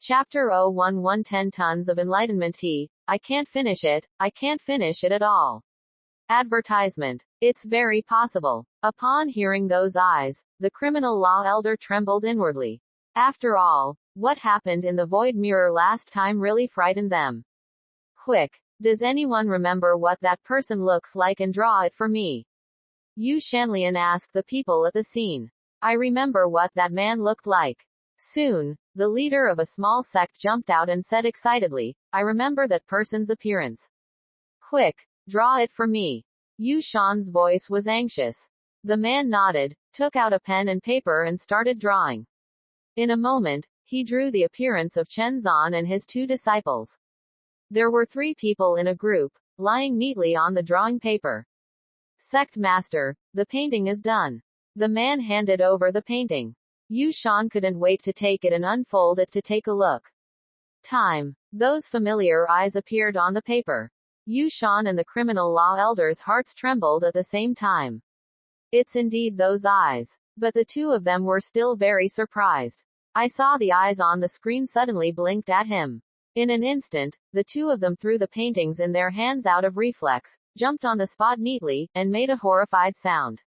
Chapter 011 10 Tons of Enlightenment Tea. I can't finish it. I can't finish it at all. Advertisement. It's very possible. Upon hearing those eyes, the criminal law elder trembled inwardly. After all, what happened in the void mirror last time really frightened them. Quick. Does anyone remember what that person looks like and draw it for me? Yu Shanlian asked the people at the scene. I remember what that man looked like. Soon, the leader of a small sect jumped out and said excitedly, I remember that person's appearance. Quick, draw it for me. Yu Shan's voice was anxious. The man nodded, took out a pen and paper and started drawing. In a moment, he drew the appearance of Chen Zan and his two disciples. There were 3 people in a group, lying neatly on the drawing paper. Sect Master, the painting is done. The man handed over the painting. Yu Shan couldn't wait to take it and unfold it to take a look. Time. Those familiar eyes appeared on the paper. Yu Shan and the criminal law elder's hearts trembled at the same time. It's indeed those eyes. But the two of them were still very surprised. I saw the eyes on the screen suddenly blinked at him. In an instant, the two of them threw the paintings in their hands out of reflex, jumped on the spot neatly, and made a horrified sound.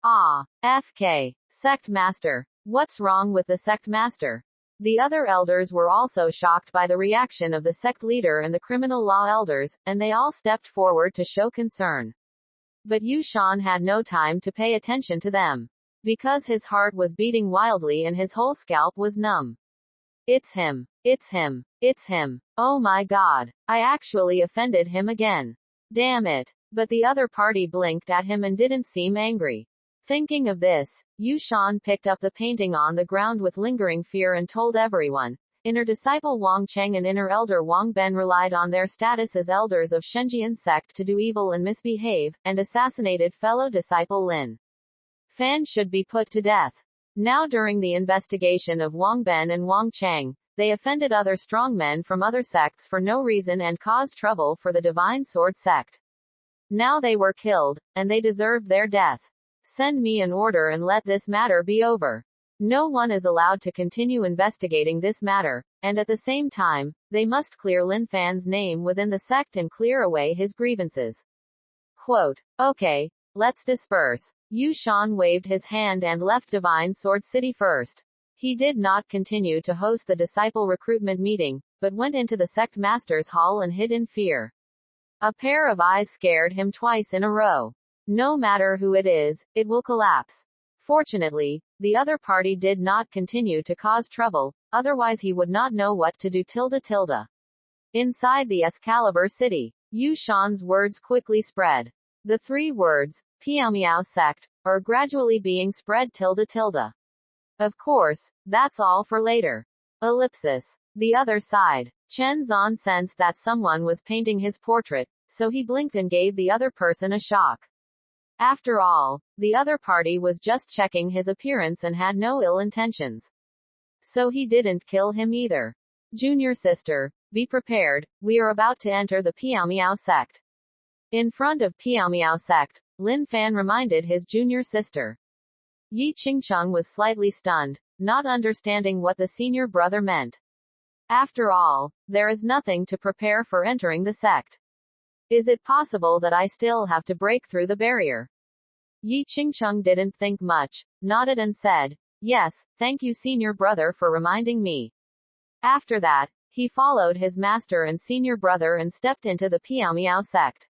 Ah. FK. Sect Master. What's wrong with the sect master? The other elders were also shocked by the reaction of the sect leader and the criminal law elders, and they all stepped forward to show concern. But Yu Shan had no time to pay attention to them. Because his heart was beating wildly and his whole scalp was numb. It's him. It's him. It's him. Oh my God. I actually offended him again. Damn it. But the other party blinked at him and didn't seem angry. Thinking of this, Yu Shan picked up the painting on the ground with lingering fear and told everyone. Inner disciple Wang Cheng and inner elder Wang Ben relied on their status as elders of Shenjian sect to do evil and misbehave, and assassinated fellow disciple Lin Fan should be put to death. Now during the investigation of Wang Ben and Wang Cheng, they offended other strongmen from other sects for no reason and caused trouble for the Divine Sword sect. Now they were killed, and they deserved their death. Send me an order and let this matter be over. No one is allowed to continue investigating this matter, and at the same time, they must clear Lin Fan's name within the sect and clear away his grievances. Quote. Okay, let's disperse. Yu Shan waved his hand and left Divine Sword City first. He did not continue to host the disciple recruitment meeting, but went into the sect master's hall and hid in fear. A pair of eyes scared him twice in a row. No matter who it is, it will collapse. Fortunately, the other party did not continue to cause trouble, otherwise he would not know what to do. Inside the Excalibur city, Yu Shan's words quickly spread. The 3 words, Piaomiao sect, are gradually being spread. Of course, that's all for later. Ellipsis. The other side. Chen Zan sensed that someone was painting his portrait, so he blinked and gave the other person a shock. After all, the other party was just checking his appearance and had no ill intentions. So he didn't kill him either. Junior sister, be prepared, we are about to enter the Piaomiao sect. In front of Piaomiao sect, Lin Fan reminded his junior sister. Yi Qingcheng was slightly stunned, not understanding what the senior brother meant. After all, there is nothing to prepare for entering the sect. Is it possible that I still have to break through the barrier? Yi Qingcheng didn't think much, nodded and said, yes, thank you senior brother for reminding me. After that, he followed his master and senior brother and stepped into the Piaomiao sect.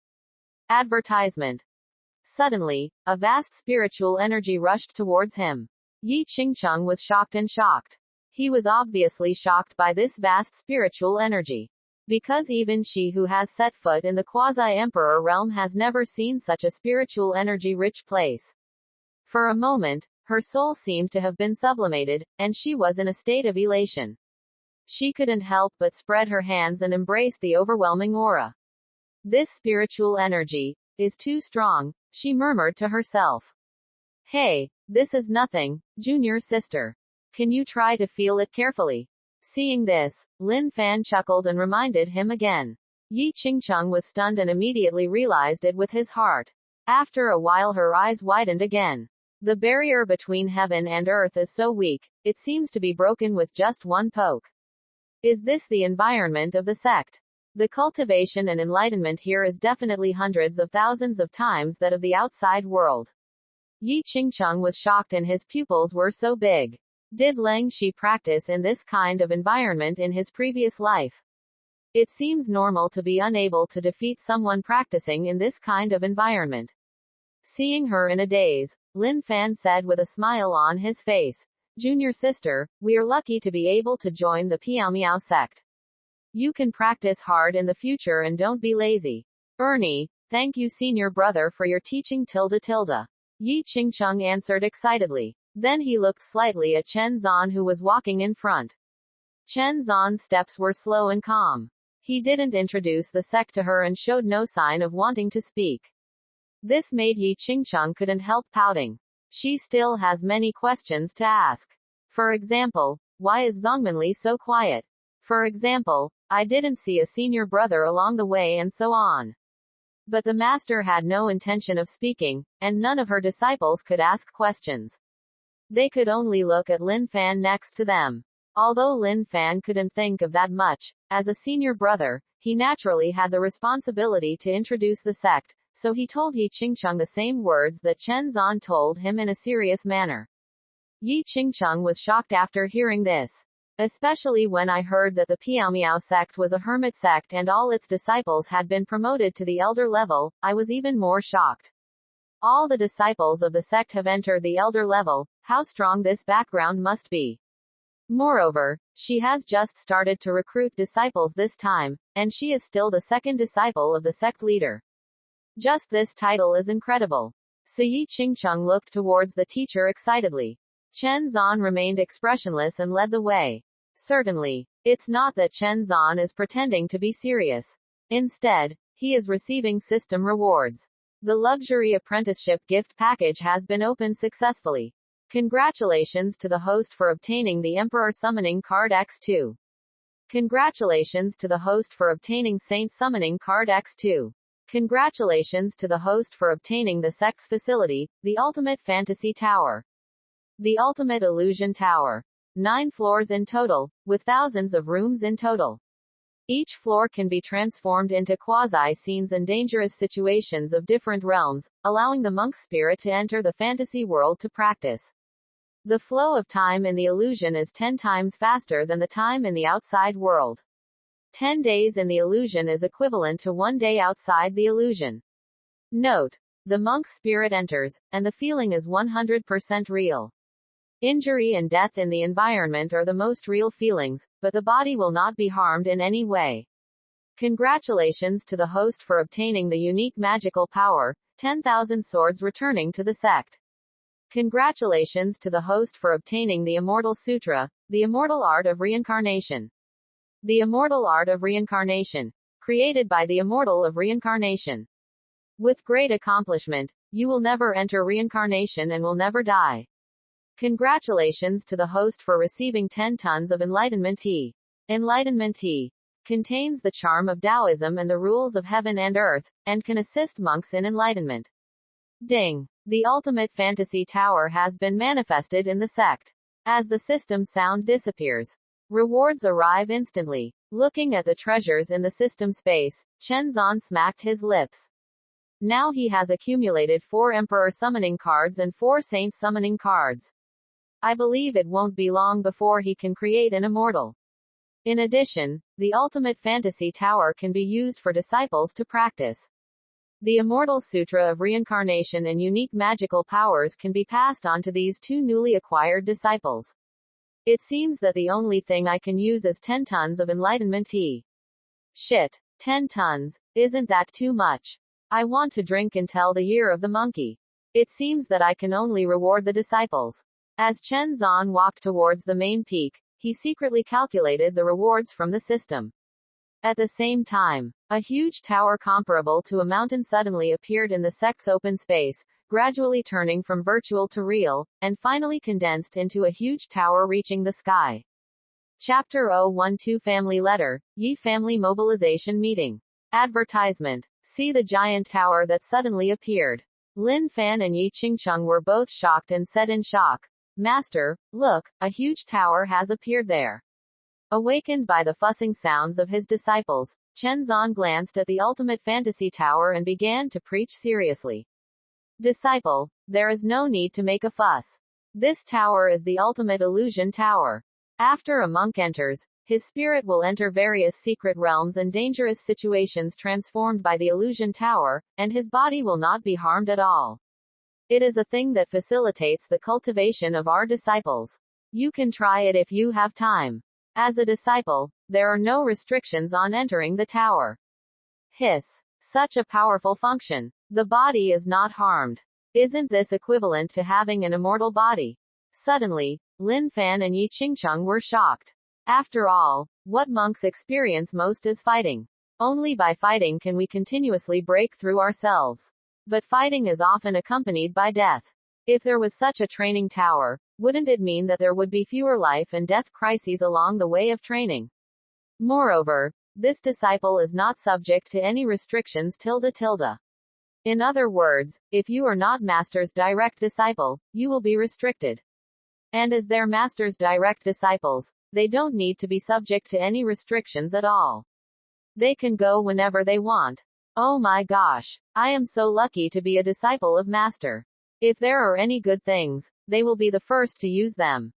Advertisement. Suddenly, a vast spiritual energy rushed towards him. Yi Qingcheng was shocked and shocked. He was obviously shocked by this vast spiritual energy. Because even she who has set foot in the quasi-emperor realm has never seen such a spiritual energy-rich place. For a moment, her soul seemed to have been sublimated, and she was in a state of elation. She couldn't help but spread her hands and embrace the overwhelming aura. This spiritual energy is too strong, she murmured to herself. Hey, this is nothing, junior sister. Can you try to feel it carefully? Seeing this, Lin Fan chuckled and reminded him again. Yi Qingcheng was stunned and immediately realized it with his heart. After a while her eyes widened again. The barrier between heaven and earth is so weak, it seems to be broken with just one poke. Is this the environment of the sect? The cultivation and enlightenment here is definitely hundreds of thousands of times that of the outside world. Yi Qingcheng was shocked and his pupils were so big. Did Leng Shi practice in this kind of environment in his previous life? It seems normal to be unable to defeat someone practicing in this kind of environment. Seeing her in a daze, Lin Fan said with a smile on his face, "Junior sister, we are lucky to be able to join the Piaomiao sect. You can practice hard in the future and don't be lazy." Ernie, thank you senior brother for your teaching tilde tilde. Yi Qingcheng answered excitedly. Then he looked slightly at Chen Zan who was walking in front. Chen Zan's steps were slow and calm. He didn't introduce the sect to her and showed no sign of wanting to speak. This made Yi Qingcheng couldn't help pouting. She still has many questions to ask. For example, why is Zongmanli so quiet? For example, I didn't see a senior brother along the way and so on. But the master had no intention of speaking, and none of her disciples could ask questions. They could only look at Lin Fan next to them. Although Lin Fan couldn't think of that much, as a senior brother, he naturally had the responsibility to introduce the sect, so he told Yi Qingcheng the same words that Chen Zan told him in a serious manner. Yi Qingcheng was shocked after hearing this. Especially when I heard that the Piaomiao sect was a hermit sect and all its disciples had been promoted to the elder level, I was even more shocked. All the disciples of the sect have entered the elder level, how strong this background must be. Moreover, she has just started to recruit disciples this time, and she is still the second disciple of the sect leader. Just this title is incredible. So Yi Qingcheng looked towards the teacher excitedly. Chen Zan remained expressionless and led the way. Certainly, it's not that Chen Zan is pretending to be serious. Instead, he is receiving system rewards. The luxury apprenticeship gift package has been opened successfully. Congratulations to the host for obtaining the Emperor Summoning Card X2. Congratulations to the host for obtaining Saint Summoning Card X2. Congratulations to the host for obtaining the Sex Facility, the Ultimate Fantasy Tower. The Ultimate Illusion Tower. 9 floors in total, with thousands of rooms in total. Each floor can be transformed into quasi-scenes and dangerous situations of different realms, allowing the monk's spirit to enter the fantasy world to practice. The flow of time in the illusion is 10 times faster than the time in the outside world. 10 days in the illusion is equivalent to 1 day outside the illusion. Note: the monk's spirit enters, and the feeling is 100% real. Injury and death in the environment are the most real feelings, but the body will not be harmed in any way. Congratulations to the host for obtaining the unique magical power, 10,000 swords returning to the sect. Congratulations to the host for obtaining the Immortal Sutra, the immortal art of reincarnation. The immortal art of reincarnation. Created by the immortal of reincarnation. With great accomplishment, you will never enter reincarnation and will never die. Congratulations to the host for receiving 10 tons of enlightenment tea. Enlightenment tea contains the charm of Taoism and the rules of heaven and earth, and can assist monks in enlightenment. Ding! The ultimate fantasy tower has been manifested in the sect. As the system sound disappears, rewards arrive instantly. Looking at the treasures in the system space, Chen Zan smacked his lips. Now he has accumulated 4 Emperor Summoning cards and 4 Saint Summoning cards. I believe it won't be long before he can create an immortal. In addition, the ultimate fantasy tower can be used for disciples to practice. The Immortal Sutra of Reincarnation and unique magical powers can be passed on to these 2 newly acquired disciples. It seems that the only thing I can use is 10 tons of enlightenment tea. Shit. 10 tons. Isn't that too much? I want to drink until the year of the monkey. It seems that I can only reward the disciples. As Chen Zan walked towards the main peak, he secretly calculated the rewards from the system. At the same time, a huge tower comparable to a mountain suddenly appeared in the sect's open space, gradually turning from virtual to real, and finally condensed into a huge tower reaching the sky. Chapter 012 Family Letter, Yi Family Mobilization Meeting. Advertisement. See the giant tower that suddenly appeared. Lin Fan and Yi Qingcheng were both shocked and said in shock, "Master, look, a huge tower has appeared there." Awakened by the fussing sounds of his disciples, Chen Zan glanced at the ultimate fantasy tower and began to preach seriously. Disciple, there is no need to make a fuss. This tower is the ultimate illusion tower. After a monk enters, his spirit will enter various secret realms and dangerous situations transformed by the illusion tower, and his body will not be harmed at all. It is a thing that facilitates the cultivation of our disciples. You can try it if you have time. As a disciple, there are no restrictions on entering the tower. Hiss. Such a powerful function. The body is not harmed. Isn't this equivalent to having an immortal body? Suddenly, Lin Fan and Yi Qingcheng were shocked. After all, what monks experience most is fighting. Only by fighting can we continuously break through ourselves. But fighting is often accompanied by death. If there was such a training tower, wouldn't it mean that there would be fewer life and death crises along the way of training? Moreover, this disciple is not subject to any restrictions. In other words, if you are not master's direct disciple, you will be restricted. And as their master's direct disciples, they don't need to be subject to any restrictions at all. They can go whenever they want. Oh my gosh, I am so lucky to be a disciple of Master. If there are any good things, they will be the first to use them.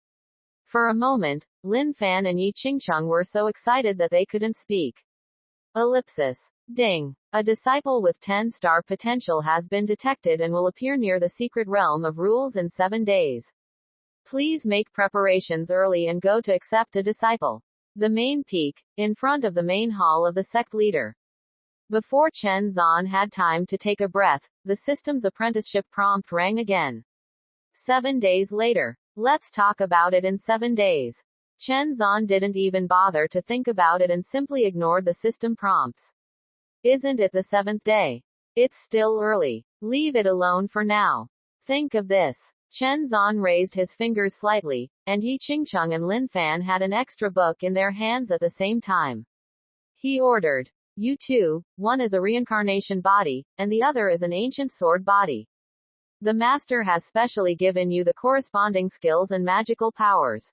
For a moment, Lin Fan and Yi Qingcheng were so excited that they couldn't speak. Ellipsis. Ding. A disciple with 10-star potential has been detected and will appear near the secret realm of rules in 7 days. Please make preparations early and go to accept a disciple. The main peak, in front of the main hall of the sect leader. Before Chen Zan had time to take a breath, the system's apprenticeship prompt rang again. 7 days later. Let's talk about it in 7 days. Chen Zan didn't even bother to think about it and simply ignored the system prompts. Isn't it the 7th day? It's still early. Leave it alone for now. Think of this. Chen Zan raised his fingers slightly, and Yi Qingcheng and Lin Fan had an extra book in their hands at the same time. He ordered. You two, one is a reincarnation body, and the other is an ancient sword body. The master has specially given you the corresponding skills and magical powers.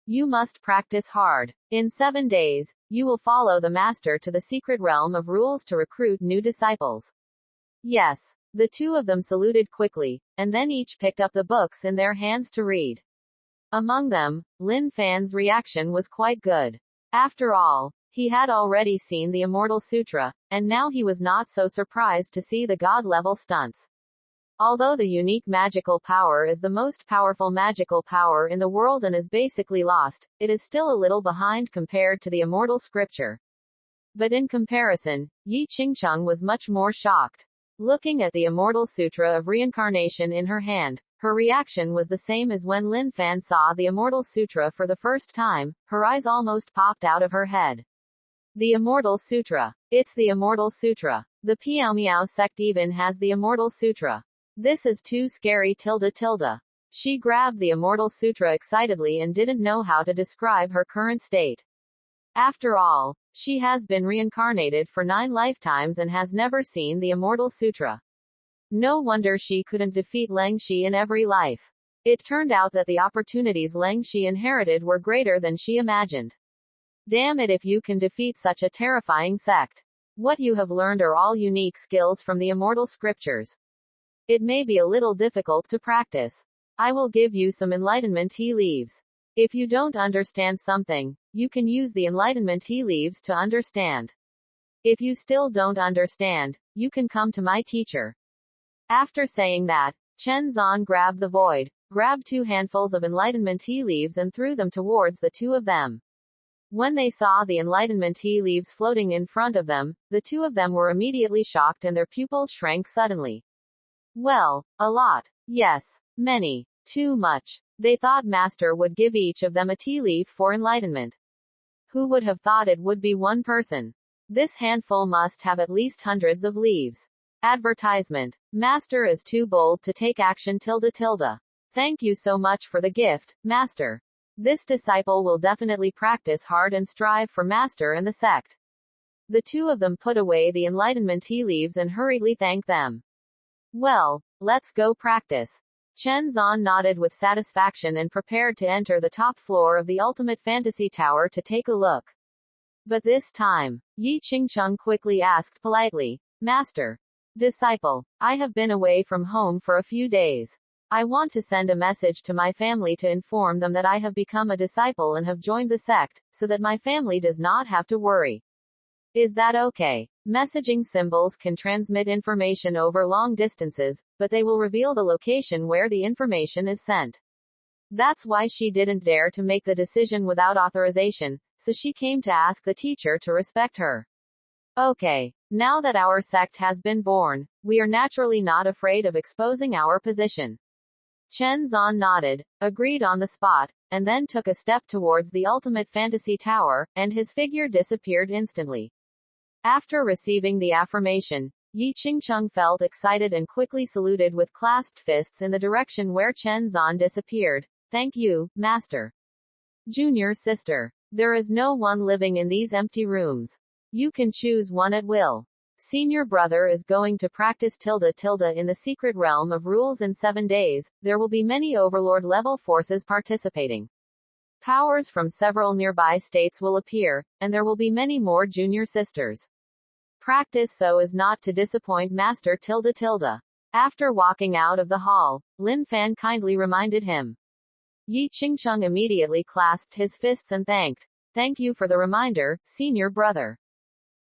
You must practice hard. In 7 days, you will follow the master to the secret realm of rules to recruit new disciples. Yes. The two of them saluted quickly, and then each picked up the books in their hands to read. Among them, Lin Fan's reaction was quite good. After all, he had already seen the Immortal Sutra, and now he was not so surprised to see the god-level stunts. Although the unique magical power is the most powerful magical power in the world and is basically lost, it is still a little behind compared to the immortal scripture. But in comparison, Yi Qingcheng was much more shocked. Looking at the Immortal Sutra of Reincarnation in her hand, her reaction was the same as when Lin Fan saw the Immortal Sutra for the first time. Her eyes almost popped out of her head. The Immortal Sutra. It's the Immortal Sutra. The Piao Miao sect even has the Immortal Sutra. This is too scary. She grabbed the Immortal Sutra excitedly and didn't know how to describe her current state. After all, she has been reincarnated for 9 lifetimes and has never seen the Immortal Sutra. No wonder she couldn't defeat Leng Shi in every life. It turned out that the opportunities Leng Shi inherited were greater than she imagined. Damn it, if you can defeat such a terrifying sect. What you have learned are all unique skills from the immortal scriptures. It may be a little difficult to practice. I will give you some enlightenment tea leaves. If you don't understand something, you can use the enlightenment tea leaves to understand. If you still don't understand, you can come to my teacher. After saying that, Chen Zan grabbed the void, grabbed 2 handfuls of enlightenment tea leaves and threw them towards the two of them. When they saw the enlightenment tea leaves floating in front of them, the two of them were immediately shocked and their pupils shrank suddenly. Well, a lot. Yes. Many. Too much. They thought Master would give each of them a tea leaf for enlightenment. Who would have thought it would be one person? This handful must have at least hundreds of leaves. Advertisement. Master is too bold to take action. Thank you so much for the gift, Master. This disciple will definitely practice hard and strive for Master and the sect. The two of them put away the enlightenment tea leaves and hurriedly thanked them. Well, let's go practice. Chen Zan nodded with satisfaction and prepared to enter the top floor of the ultimate fantasy tower to take a look. But this time, Yi Qingcheng quickly asked politely, Master. Disciple. I have been away from home for a few days. I want to send a message to my family to inform them that I have become a disciple and have joined the sect, so that my family does not have to worry. Is that okay? Messaging symbols can transmit information over long distances, but they will reveal the location where the information is sent. That's why she didn't dare to make the decision without authorization, so she came to ask the teacher to respect her. Okay. Now that our sect has been born, we are naturally not afraid of exposing our position. Chen Zan nodded, agreed on the spot, and then took a step towards the ultimate fantasy tower, and his figure disappeared instantly. After receiving the affirmation, Yi Qingcheng felt excited and quickly saluted with clasped fists in the direction where Chen Zan disappeared. Thank you, Master. Junior sister. There is no one living in these empty rooms. You can choose one at will. Senior brother is going to practice in the secret realm of rules in 7 days. There will be many overlord level forces participating. Powers from several nearby states will appear, and there will be many more junior sisters. Practice so as not to disappoint Master . After walking out of the hall, Lin Fan kindly reminded him. Yi Qingcheng immediately clasped his fists and thanked. Thank you for the reminder, senior brother.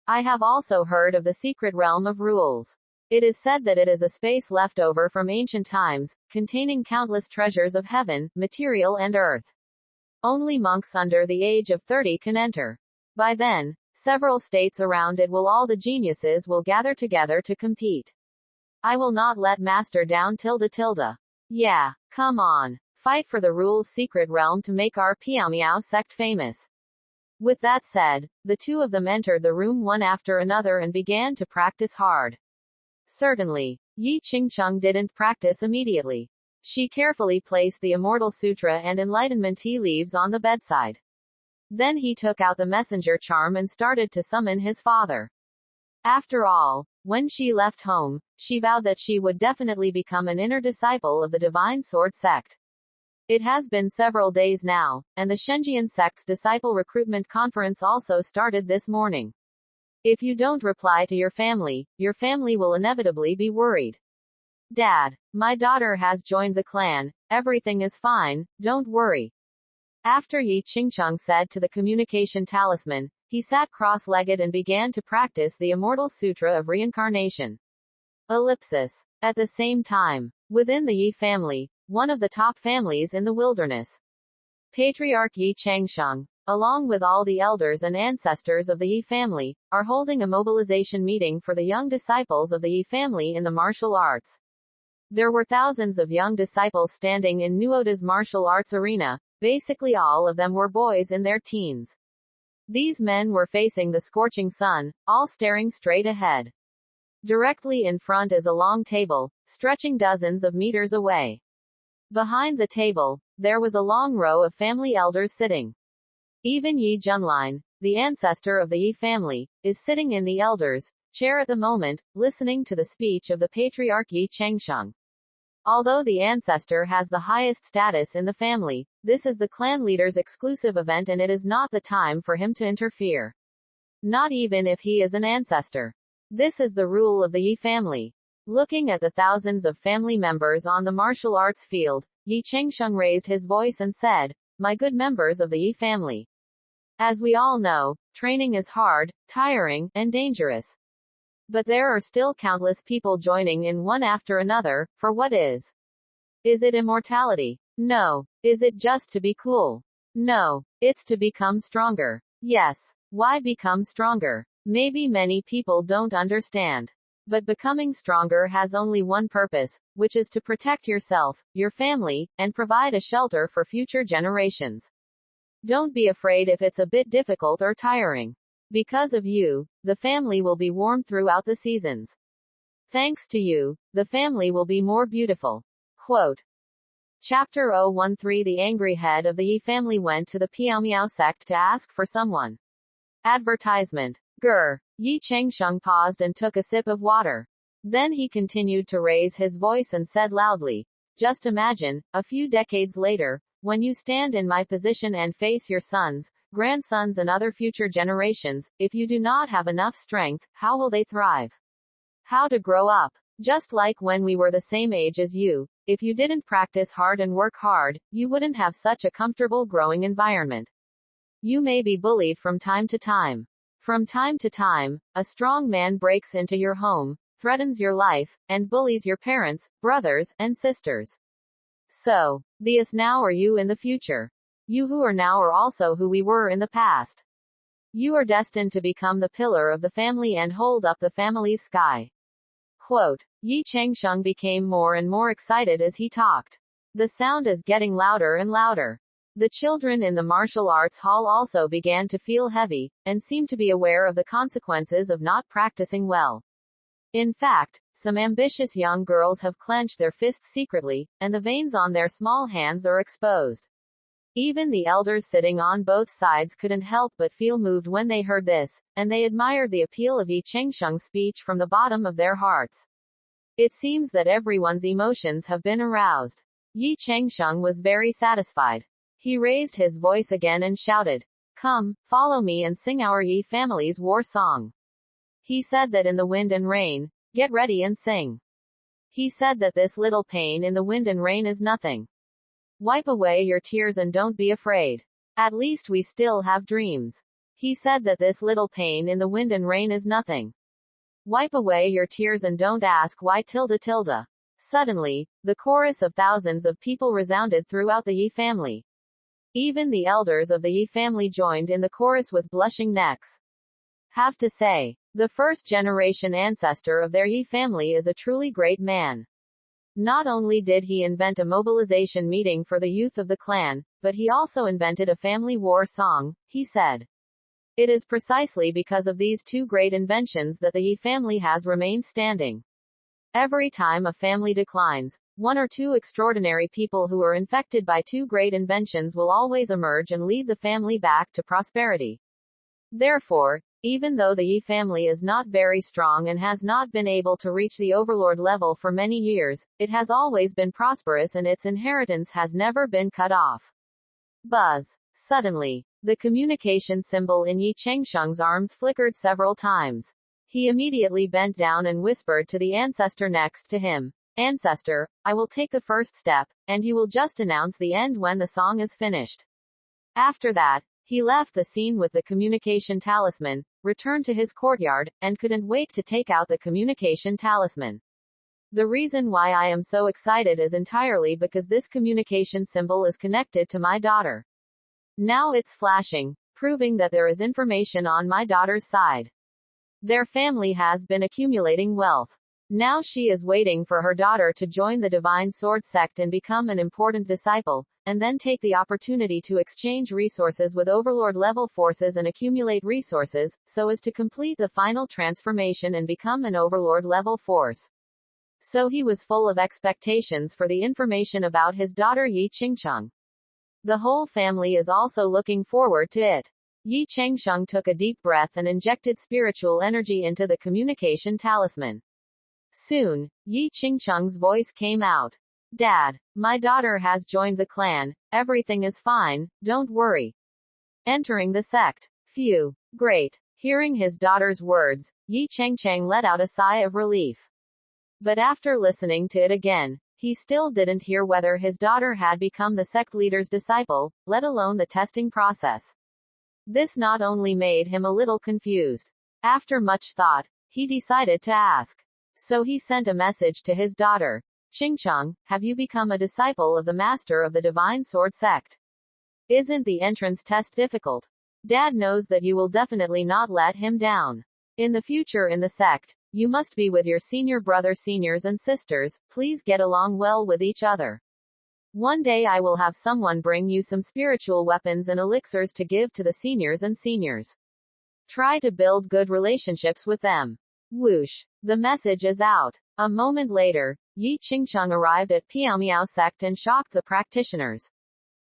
I have also heard of the secret realm of rules. It is said that it is a space left over from ancient times, containing countless treasures of heaven, material and earth. Only monks under the age of 30 can enter. By then, several states around it all the geniuses will gather together to compete. I will not let Master down . Yeah, come on. Fight for the rules secret realm to make our Piao sect famous. With that said, the two of them entered the room one after another and began to practice hard. Certainly, Yi Qingcheng didn't practice immediately. She carefully placed the Immortal Sutra and Enlightenment tea leaves on the bedside. Then he took out the messenger charm and started to summon his father. After all, when she left home, she vowed that she would definitely become an inner disciple of the Divine Sword sect. It has been several days now, and the Shenjian sect's disciple recruitment conference also started this morning. If you don't reply to your family will inevitably be worried. Dad, my daughter has joined the clan, everything is fine, don't worry. After Yi Qingcheng said to the communication talisman, he sat cross-legged and began to practice the Immortal Sutra of Reincarnation. Ellipsis. At the same time, within the Yi family, one of the top families in the wilderness, Patriarch Yi Changsheng, along with all the elders and ancestors of the Yi family, are holding a mobilization meeting for the young disciples of the Yi family in the martial arts. There were thousands of young disciples standing in Nuoda's martial arts arena. Basically all of them were boys in their teens. These men were facing the scorching sun, all staring straight ahead. Directly in front is a long table, stretching dozens of meters away. Behind the table, there was a long row of family elders sitting. Even Yi Junlin, the ancestor of the Yi family, is sitting in the elders' chair at the moment, listening to the speech of the patriarch Yi Changsheng. Although the ancestor has the highest status in the family, this is the clan leader's exclusive event and it is not the time for him to interfere. Not even if he is an ancestor. This is the rule of the Yi family. Looking at the thousands of family members on the martial arts field, Yi Changsheng raised his voice and said, "My good members of the Yi family. As we all know, training is hard, tiring, and dangerous. But there are still countless people joining in one after another, for what is? Is it immortality? No. Is it just to be cool? No. It's to become stronger. Yes. Why become stronger? Maybe many people don't understand. But becoming stronger has only one purpose, which is to protect yourself, your family, and provide a shelter for future generations. Don't be afraid if it's a bit difficult or tiring. Because of you, the family will be warm throughout the seasons. Thanks to you, the family will be more beautiful." Quote. Chapter 013 The angry head of the Yi family went to the Piao sect to ask for someone. Advertisement. Grr. Yi Changsheng paused and took a sip of water. Then he continued to raise his voice and said loudly, Just imagine, a few decades later, when you stand in my position and face your sons, grandsons and other future generations, if you do not have enough strength, how will they thrive? How to grow up? Just like when we were the same age as you, if you didn't practice hard and work hard, you wouldn't have such a comfortable growing environment. You may be bullied from time to time. From time to time, a strong man breaks into your home, threatens your life, and bullies your parents, brothers, and sisters. So, the us now are you in the future. You who are now are also who we were in the past. You are destined to become the pillar of the family and hold up the family's sky. Quote. Yi Changsheng became more and more excited as he talked. The sound is getting louder and louder. The children in the martial arts hall also began to feel heavy, and seemed to be aware of the consequences of not practicing well. In fact, some ambitious young girls have clenched their fists secretly, and the veins on their small hands are exposed. Even the elders sitting on both sides couldn't help but feel moved when they heard this, and they admired the appeal of Yi Chengsheng's speech from the bottom of their hearts. It seems that everyone's emotions have been aroused. Yi Chengsheng was very satisfied. He raised his voice again and shouted, "Come, follow me and sing our Yi family's war song." He said that in the wind and rain, get ready and sing. He said that this little pain in the wind and rain is nothing. Wipe away your tears and don't be afraid. At least we still have dreams. He said that this little pain in the wind and rain is nothing. Wipe away your tears and don't ask why tilde tilde. Suddenly, the chorus of thousands of people resounded throughout the Yi family. Even the elders of the Yi family joined in the chorus with blushing necks. Have to say, the first generation ancestor of their Yi family is a truly great man. Not only did he invent a mobilization meeting for the youth of the clan, but he also invented a family war song, he said. It is precisely because of these two great inventions that the Yi family has remained standing. Every time a family declines, one or two extraordinary people who are infected by two great inventions will always emerge and lead the family back to prosperity. Therefore, even though the Yi family is not very strong and has not been able to reach the overlord level for many years, it has always been prosperous and its inheritance has never been cut off. Buzz. Suddenly, the communication symbol in Yi Chengsheng's arms flickered several times. He immediately bent down and whispered to the ancestor next to him, "Ancestor, I will take the first step, and you will just announce the end when the song is finished." After that, he left the scene with the communication talisman, returned to his courtyard, and couldn't wait to take out the communication talisman. The reason why I am so excited is entirely because this communication symbol is connected to my daughter. Now it's flashing, proving that there is information on my daughter's side. Their family has been accumulating wealth. Now she is waiting for her daughter to join the Divine Sword sect and become an important disciple, and then take the opportunity to exchange resources with overlord-level forces and accumulate resources, so as to complete the final transformation and become an overlord-level force. So he was full of expectations for the information about his daughter Yi Chengsheng. The whole family is also looking forward to it. Yi Chengsheng took a deep breath and injected spiritual energy into the communication talisman. Soon, Yi Chengsheng's voice came out. "Dad, my daughter has joined the clan, everything is fine, don't worry." Entering the sect. Phew. Great. Hearing his daughter's words, Yi Chengsheng let out a sigh of relief. But after listening to it again, he still didn't hear whether his daughter had become the sect leader's disciple, let alone the testing process. This not only made him a little confused. After much thought, he decided to ask. So he sent a message to his daughter. "Chengsheng, have you become a disciple of the master of the Divine Sword sect? Isn't the entrance test difficult? Dad knows that you will definitely not let him down. In the future in the sect, you must be with your senior brother seniors and sisters, please get along well with each other. One day I will have someone bring you some spiritual weapons and elixirs to give to the seniors and seniors. Try to build good relationships with them." Whoosh. The message is out. A moment later, Yi Chengsheng arrived at Piaomiao sect and shocked the practitioners.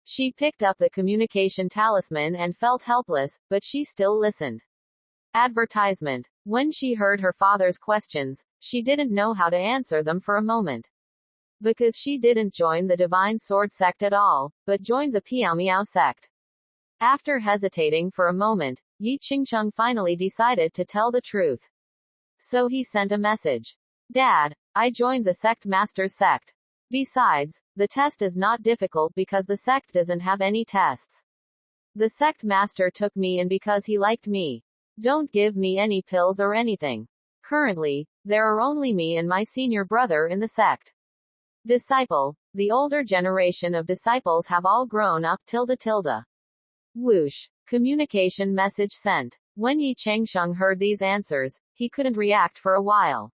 She picked up the communication talisman and felt helpless, but she still listened. Advertisement. When she heard her father's questions, she didn't know how to answer them for a moment. because she didn't join the Divine Sword sect at all, but joined the Piao Miao sect. After hesitating for a moment, Yi Qingcheng finally decided to tell the truth. So he sent a message. Dad, I joined the sect master's sect. Besides, the test is not difficult because the sect doesn't have any tests. The sect master took me in because he liked me. Don't give me any pills or anything. Currently, there are only me and my senior brother in the sect. Disciple, the older generation of disciples have all grown up. Whoosh. Communication message sent. When Yi Changsheng heard these answers, he couldn't react for a while.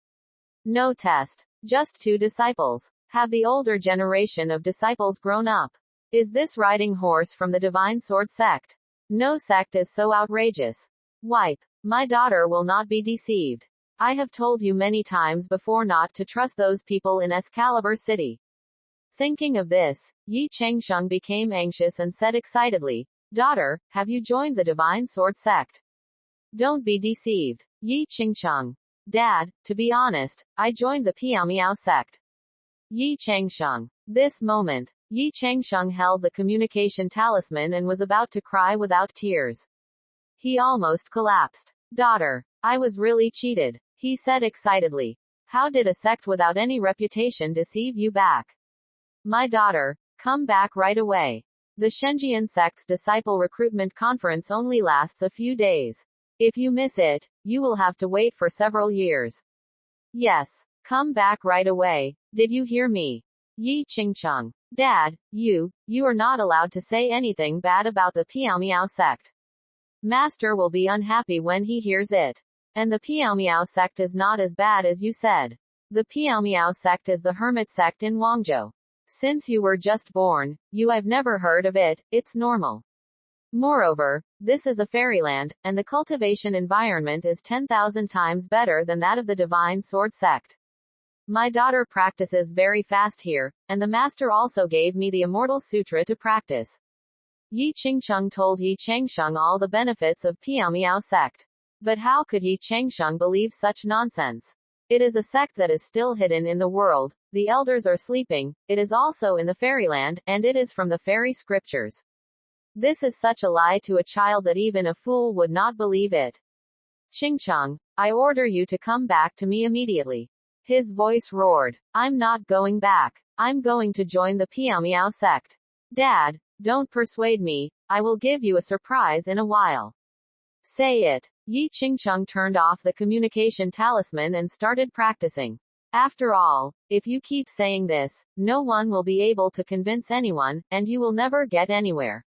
No test. Just 2 disciples. Have the older generation of disciples grown up? Is this riding horse from the Divine Sword sect? No sect is so outrageous. Wipe. My daughter will not be deceived. I have told you many times before not to trust those people in Excalibur City. Thinking of this, Yi Changsheng became anxious and said excitedly, Daughter, have you joined the Divine Sword sect? Don't be deceived. Yi Changsheng. Dad, to be honest, I joined the Piao Miao sect. Yi Changsheng. This moment, Yi Changsheng held the communication talisman and was about to cry without tears. He almost collapsed. Daughter, I was really cheated, he said excitedly. How did a sect without any reputation deceive you back? My daughter, come back right away. The Shenjian sect's disciple recruitment conference only lasts a few days. If you miss it, you will have to wait for several years. Yes. Come back right away. Did you hear me? Yi Qingcheng. Dad, you are not allowed to say anything bad about the Piao Miao sect. Master will be unhappy when he hears it. And the Piao Miao sect is not as bad as you said. The Piao Miao sect is the hermit sect in Guangzhou. Since you were just born, I've never heard of it, it's normal. Moreover, this is a fairyland, and the cultivation environment is 10,000 times better than that of the Divine Sword sect. My daughter practices very fast here, and the master also gave me the Immortals Sutra to practice. Yi Qingcheng told Yi Changsheng all the benefits of Piao Miao sect. But how could Yi Changsheng believe such nonsense? It is a sect that is still hidden in the world, the elders are sleeping, it is also in the fairyland, and it is from the fairy scriptures. This is such a lie to a child that even a fool would not believe it. Qingcheng, I order you to come back to me immediately. His voice roared. I'm not going back. I'm going to join the Piao Miao sect. Dad, don't persuade me, I will give you a surprise in a while. Say it. Yi Qingcheng turned off the communication talisman and started practicing. After all, if you keep saying this, no one will be able to convince anyone, and you will never get anywhere.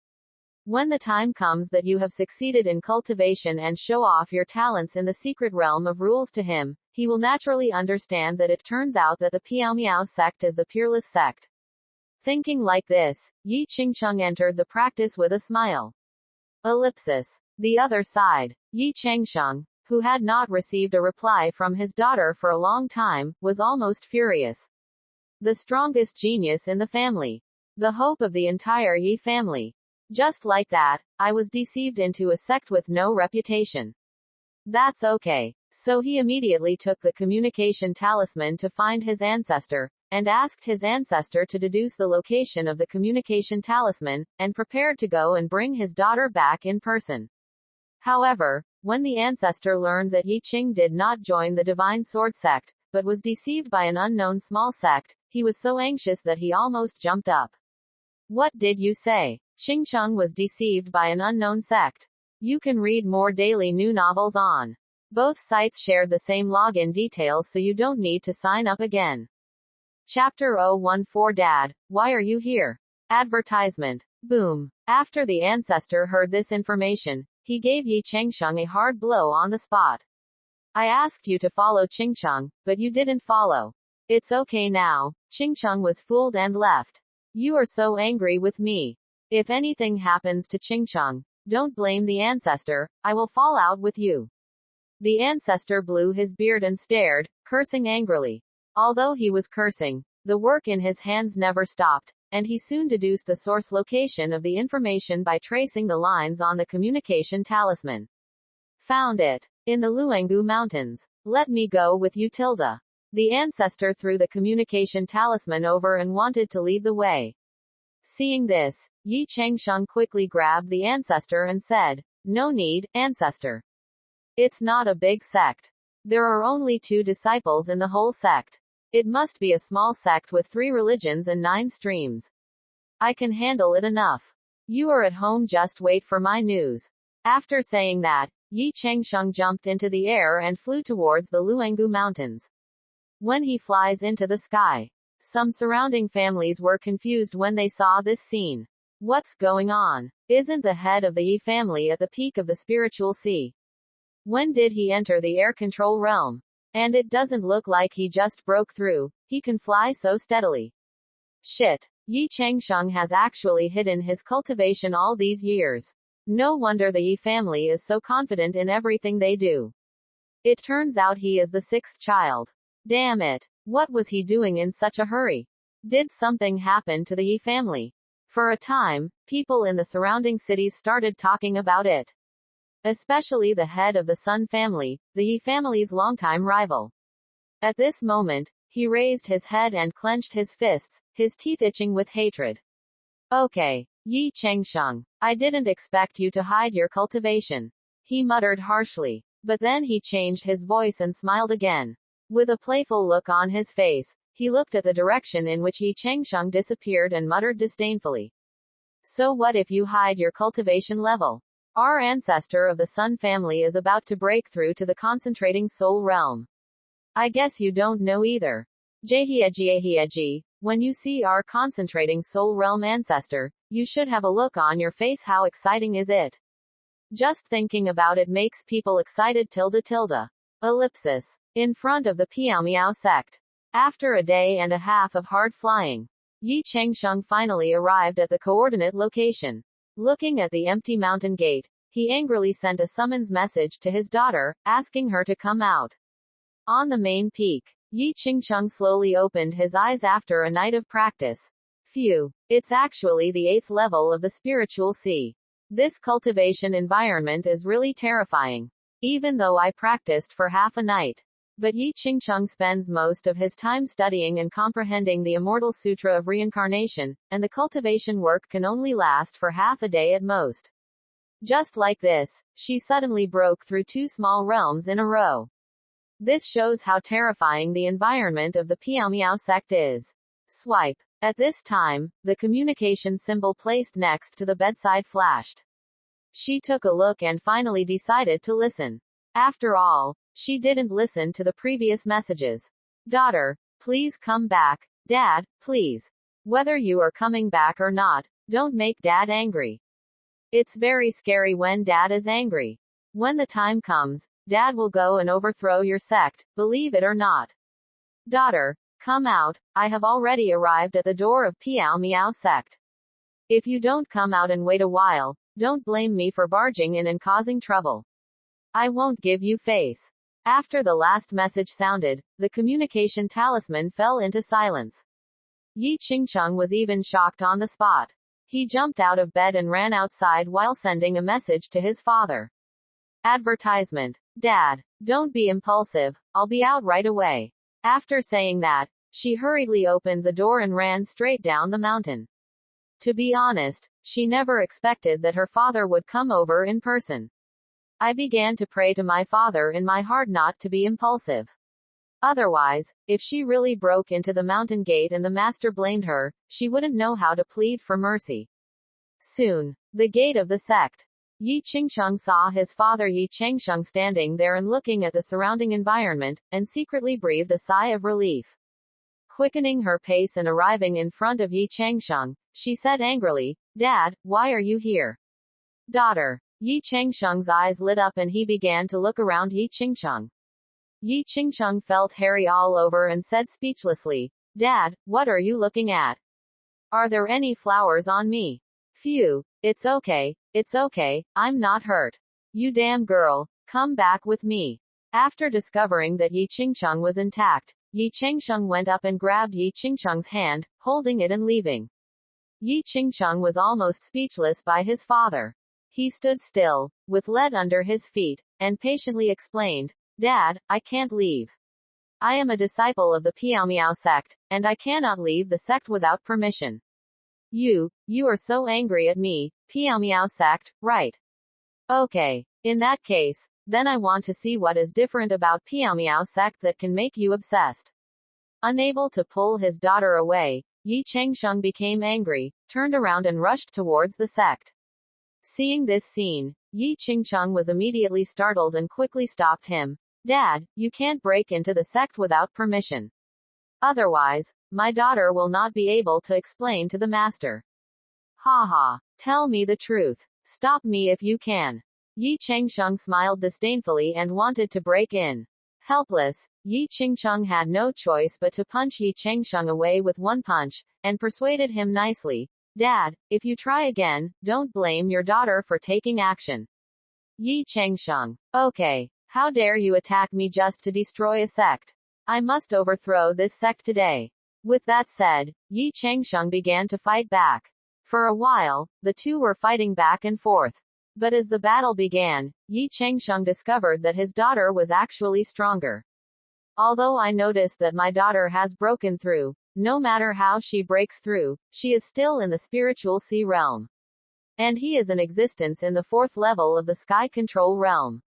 When the time comes that you have succeeded in cultivation and show off your talents in the secret realm of rules to him, he will naturally understand that it turns out that the Piao Miao sect is the peerless sect. Thinking like this, Yi Qingcheng entered the practice with a smile. Ellipsis. The other side. Yi Changsheng, who had not received a reply from his daughter for a long time, was almost furious. The strongest genius in the family. The hope of the entire Yi family. Just like that, I was deceived into a sect with no reputation. That's okay. So he immediately took the communication talisman to find his ancestor, and asked his ancestor to deduce the location of the communication talisman, and prepared to go and bring his daughter back in person. However, when the ancestor learned that Yi Qing did not join the Divine Sword sect, but was deceived by an unknown small sect, he was so anxious that he almost jumped up. What did you say? Qingcheng was deceived by an unknown sect. You can read more daily new novels on. Both sites share the same login details, so you don't need to sign up again. Chapter 014 Dad, why are you here? Advertisement. Boom. After the ancestor heard this information, he gave Yi Changsheng a hard blow on the spot. I asked you to follow Qingcheng, but you didn't follow. It's okay now. Qingcheng was fooled and left. You are so angry with me. If anything happens to Qingcheng, don't blame the ancestor, I will fall out with you. The ancestor blew his beard and stared, cursing angrily. Although he was cursing, the work in his hands never stopped, and he soon deduced the source location of the information by tracing the lines on the communication talisman. Found it. In the Luangu Mountains. Let me go with you. The ancestor threw the communication talisman over and wanted to lead the way. Seeing this, Yi Changsheng quickly grabbed the ancestor and said, "No need, ancestor. It's not a big sect. There are only 2 disciples in the whole sect. It must be a small sect with 3 religions and 9 streams. I can handle it enough. You are at home, just wait for my news." After saying that, Yi Changsheng jumped into the air and flew towards the Luangu Mountains. When he flies into the sky, some surrounding families were confused when they saw this scene. What's going on? Isn't the head of the Yi family at the peak of the spiritual sea? When did he enter the air control realm? And it doesn't look like he just broke through. He can fly so steadily. Shit. Yi Changsheng has actually hidden his cultivation all these years. No wonder the Yi family is so confident in everything they do. It turns out he is the 6th child. Damn it. What was he doing in such a hurry? Did something happen to the Yi family? For a time, people in the surrounding cities started talking about it. Especially the head of the Sun family, the Yi family's longtime rival. At this moment, he raised his head and clenched his fists, his teeth itching with hatred. Okay, Yi Changsheng, I didn't expect you to hide your cultivation. He muttered harshly. But then he changed his voice and smiled again. With a playful look on his face, he looked at the direction in which Yi Changsheng disappeared and muttered disdainfully. So what if you hide your cultivation level? Our ancestor of the Sun family is about to break through to the concentrating soul realm. I guess you don't know either. Jehieji, when you see our concentrating soul realm ancestor, you should have a look on your face. How exciting is it? Just thinking about it makes people excited. Ellipsis. In front of the Piao Miao sect. After a day and a half of hard flying, Yi Changsheng finally arrived at the coordinate location. Looking at the empty mountain gate, he angrily sent a summons message to his daughter, asking her to come out. On the main peak, Yi Changsheng slowly opened his eyes after a night of practice. Phew. It's actually the 8th level of the spiritual sea. This cultivation environment is really terrifying. Even though I practiced for half a night. But Yi Changsheng spends most of his time studying and comprehending the Immortal Sutra of Reincarnation, and the cultivation work can only last for half a day at most. Just like this, she suddenly broke through 2 small realms in a row. This shows how terrifying the environment of the Piao Miao sect is. Swipe. At this time, the communication symbol placed next to the bedside flashed. She took a look and finally decided to listen. After all, she didn't listen to the previous messages. Daughter, please come back. Dad, please. Whether you are coming back or not, don't make Dad angry. It's very scary when Dad is angry. When the time comes, Dad will go and overthrow your sect, believe it or not. Daughter, come out. I have already arrived at the door of Piao Miao sect. If you don't come out and wait a while, don't blame me for barging in and causing trouble. I won't give you face. After the last message sounded, the communication talisman fell into silence. Yi Changsheng was even shocked on the spot. He jumped out of bed and ran outside while sending a message to his father. Advertisement. Dad, don't be impulsive, I'll be out right away. After saying that, she hurriedly opened the door and ran straight down the mountain. To be honest, she never expected that her father would come over in person. I began to pray to my father in my heart not to be impulsive. Otherwise, if she really broke into the mountain gate and the master blamed her, she wouldn't know how to plead for mercy. Soon, the gate of the sect. Yi Changsheng saw his father Yi Changsheng standing there and looking at the surrounding environment, and secretly breathed a sigh of relief. Quickening her pace and arriving in front of Yi Changsheng, she said angrily, Dad, why are you here? Daughter. Yi Changsheng's eyes lit up and he began to look around Yi Changsheng. Yi Changsheng felt hairy all over and said speechlessly, Dad, what are you looking at? Are there any flowers on me? Phew, it's okay, I'm not hurt. You damn girl, come back with me. After discovering that Yi Changsheng was intact, Yi Changsheng went up and grabbed Yi Changsheng's hand, holding it and leaving. Yi Changsheng was almost speechless by his father. He stood still, with lead under his feet, and patiently explained, Dad, I can't leave. I am a disciple of the Piao sect, and I cannot leave the sect without permission. You are so angry at me, Piao sect, right? Okay. In that case, then I want to see what is different about Piao sect that can make you obsessed. Unable to pull his daughter away, Yi Chengsheng became angry, turned around and rushed towards the sect. Seeing this scene, Yi Chengsheng was immediately startled and quickly stopped him. Dad, you can't break into the sect without permission. Otherwise, my daughter will not be able to explain to the master. Ha ha. Tell me the truth. Stop me if you can. Yi Chengsheng smiled disdainfully and wanted to break in. Helpless, Yi Chengsheng had no choice but to punch Yi Chengsheng away with one punch, and persuaded him nicely. Dad, if you try again, don't blame your daughter for taking action. Yi Chengsheng. Okay. How dare you attack me just to destroy a sect? I must overthrow this sect today. With that said, Yi Chengsheng began to fight back. For a while, the two were fighting back and forth. But as the battle began, Yi Chengsheng discovered that his daughter was actually stronger. Although I notice that my daughter has broken through, no matter how she breaks through, she is still in the spiritual sea realm. And he is in existence in the 4th level of the sky control realm.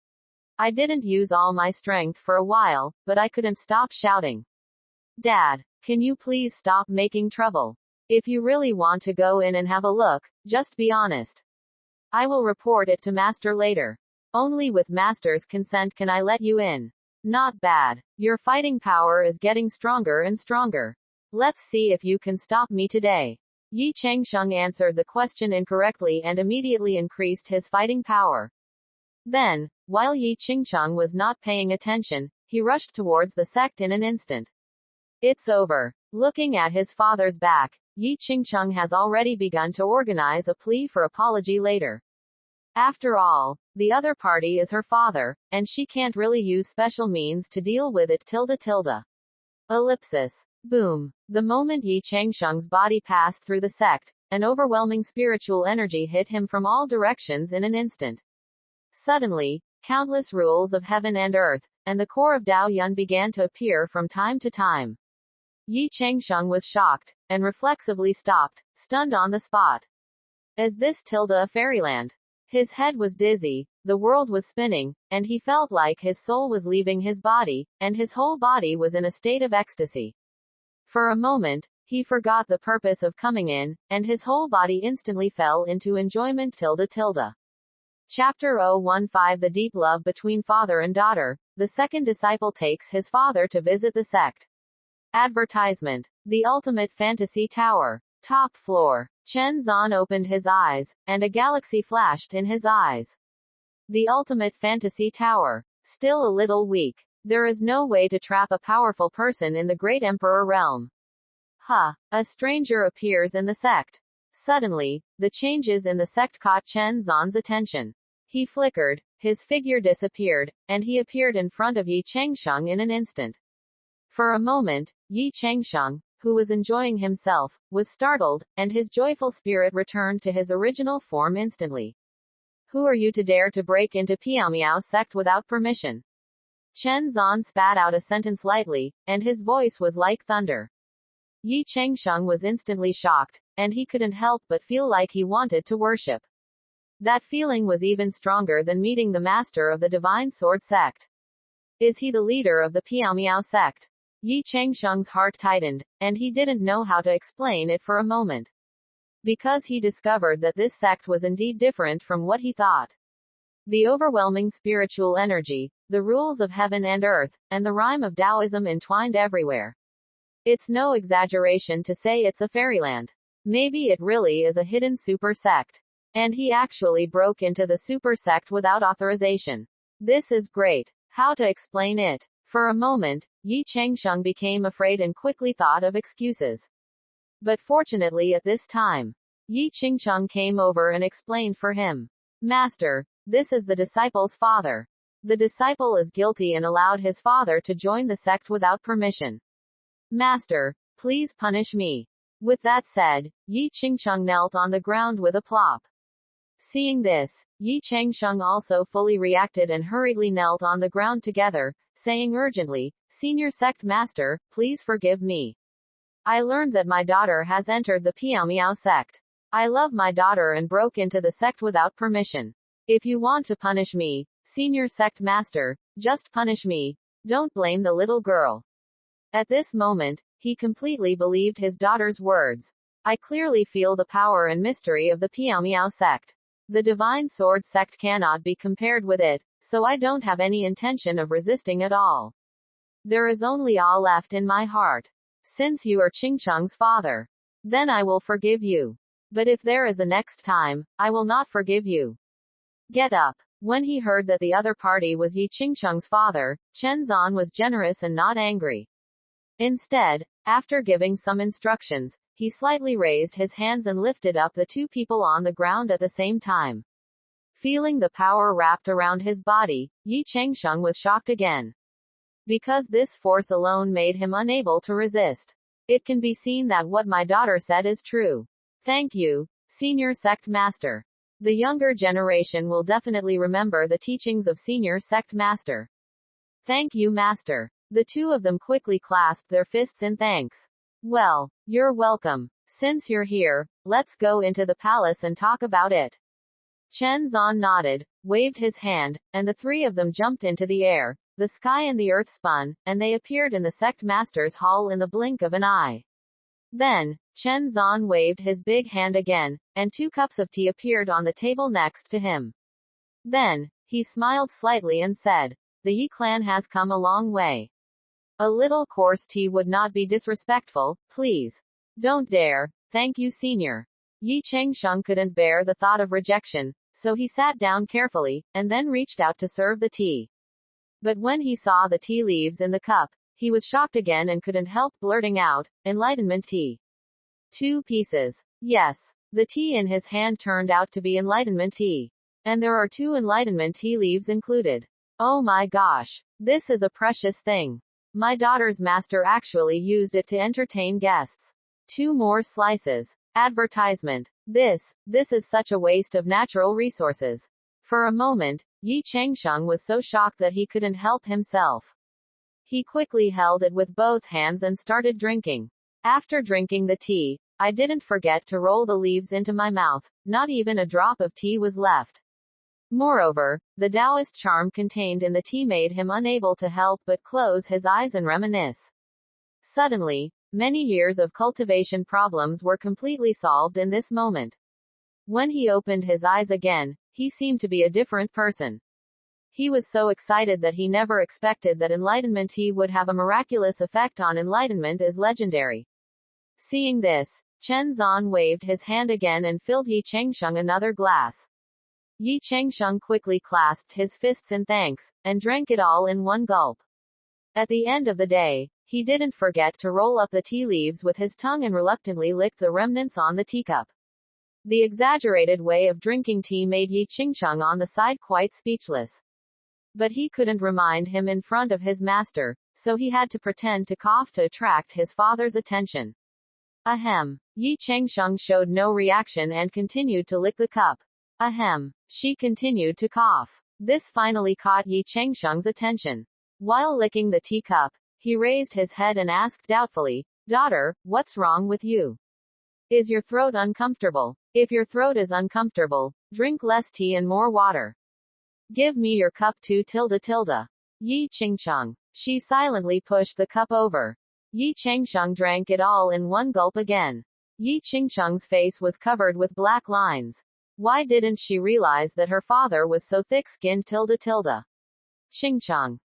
I didn't use all my strength for a while, but I couldn't stop shouting. Dad, can you please stop making trouble? If you really want to go in and have a look, just be honest. I will report it to Master later. Only with Master's consent can I let you in. Not bad. Your fighting power is getting stronger and stronger. Let's see if you can stop me today. Yi Chengsheng answered the question incorrectly and immediately increased his fighting power. Then, while Yi Chengsheng was not paying attention, he rushed towards the sect in an instant. It's over. Looking at his father's back, Yi Chengsheng has already begun to organize a plea for apology later. After all, the other party is her father, and she can't really use special means to deal with it. Ellipsis. Boom. The moment Yi Chengsheng's body passed through the sect, an overwhelming spiritual energy hit him from all directions in an instant. Suddenly, countless rules of heaven and earth, and the core of Dao Yun began to appear from time to time. Yi Chengsheng was shocked, and reflexively stopped, stunned on the spot. Is this a fairyland? His head was dizzy, the world was spinning, and he felt like his soul was leaving his body, and his whole body was in a state of ecstasy. For a moment, he forgot the purpose of coming in, and his whole body instantly fell into enjoyment. Chapter 015 The Deep Love Between Father and Daughter. The second disciple takes his father to visit the sect. Advertisement. The Ultimate Fantasy Tower. Top floor. Chen Zan opened his eyes, and a galaxy flashed in his eyes. The Ultimate Fantasy Tower. Still a little weak. There is no way to trap a powerful person in the Great Emperor realm. A stranger appears in the sect. Suddenly, the changes in the sect caught Chen Zan's attention. He flickered, his figure disappeared, and he appeared in front of Yi Chengsheng in an instant. For a moment, Yi Chengsheng, who was enjoying himself, was startled, and his joyful spirit returned to his original form instantly. Who are you to dare to break into Piao sect without permission? Chen Zan spat out a sentence lightly, and his voice was like thunder. Yi Chengsheng was instantly shocked, and he couldn't help but feel like he wanted to worship. That feeling was even stronger than meeting the master of the Divine Sword sect. Is he the leader of the Piao sect? Yi Chengsheng's heart tightened, and he didn't know how to explain it for a moment. Because he discovered that this sect was indeed different from what he thought. The overwhelming spiritual energy, the rules of heaven and earth, and the rhyme of Taoism entwined everywhere. It's no exaggeration to say it's a fairyland. Maybe it really is a hidden super sect. And he actually broke into the super sect without authorization. This is great. How to explain it? For a moment, Yi Chengsheng became afraid and quickly thought of excuses. But fortunately at this time, Yi Chengsheng came over and explained for him. Master, this is the disciple's father. The disciple is guilty and allowed his father to join the sect without permission. Master, please punish me. With that said, Yi Chengsheng knelt on the ground with a plop. Seeing this, Yi Changsheng also fully reacted and hurriedly knelt on the ground together, saying urgently, Senior Sect Master, please forgive me. I learned that my daughter has entered the Piao sect. I love my daughter and broke into the sect without permission. If you want to punish me, Senior Sect Master, just punish me. Don't blame the little girl. At this moment, he completely believed his daughter's words. I clearly feel the power and mystery of the Piao sect. The Divine Sword sect cannot be compared with it, so I don't have any intention of resisting at all. There is only awe left in my heart. Since you are Qingcheng's father, then I will forgive you. But if there is a next time, I will not forgive you. Get up. When he heard that the other party was Yi Qingcheng's father, Chen Zan was generous and not angry. Instead, after giving some instructions, he slightly raised his hands and lifted up the two people on the ground at the same time. Feeling the power wrapped around his body, Yi Changsheng was shocked again. Because this force alone made him unable to resist. It can be seen that what my daughter said is true. Thank you, Senior Sect Master. The younger generation will definitely remember the teachings of Senior Sect Master. Thank you, Master. The two of them quickly clasped their fists in thanks. Well, you're welcome. Since you're here, let's go into the palace and talk about it. Chen Zan nodded, waved his hand, and the three of them jumped into the air. The sky and the earth spun, and they appeared in the sect master's hall in the blink of an eye. Then, Chen Zan waved his big hand again, and 2 cups of tea appeared on the table next to him. Then, he smiled slightly and said, the Yi clan has come a long way. A little coarse tea would not be disrespectful, please. Don't dare. Thank you, Senior. Yi Changsheng couldn't bear the thought of rejection, so he sat down carefully, and then reached out to serve the tea. But when he saw the tea leaves in the cup, he was shocked again and couldn't help blurting out, enlightenment tea. 2 pieces. Yes. The tea in his hand turned out to be enlightenment tea. And there are 2 enlightenment tea leaves included. Oh my gosh. This is a precious thing. My daughter's master actually used it to entertain guests. 2 more slices. Advertisement. This is such a waste of natural resources. For a moment, Yi Changsheng was so shocked that he couldn't help himself. He quickly held it with both hands and started drinking. After drinking the tea, I didn't forget to roll the leaves into my mouth. Not even a drop of tea was left. Moreover, the Taoist charm contained in the tea made him unable to help but close his eyes and reminisce. Suddenly, many years of cultivation problems were completely solved in this moment. When he opened his eyes again, he seemed to be a different person. He was so excited that he never expected that enlightenment tea would have a miraculous effect on enlightenment is legendary. Seeing this, Chen Zan waved his hand again and filled Yi Changsheng another glass. Yi Changsheng quickly clasped his fists in thanks, and drank it all in one gulp. At the end of the day, he didn't forget to roll up the tea leaves with his tongue and reluctantly licked the remnants on the teacup. The exaggerated way of drinking tea made Yi Changsheng on the side quite speechless. But he couldn't remind him in front of his master, so he had to pretend to cough to attract his father's attention. Ahem. Yi Changsheng showed no reaction and continued to lick the cup. Ahem. She continued to cough. This finally caught Yi Changsheng's attention. While licking the teacup, he raised his head and asked doubtfully, Daughter, what's wrong with you? Is your throat uncomfortable? If your throat is uncomfortable, drink less tea and more water. Give me your cup too. Yi Changsheng. She silently pushed the cup over. Yi Changsheng drank it all in one gulp again. Yi Changsheng's face was covered with black lines. Why didn't she realize that her father was so thick-skinned? Changsheng.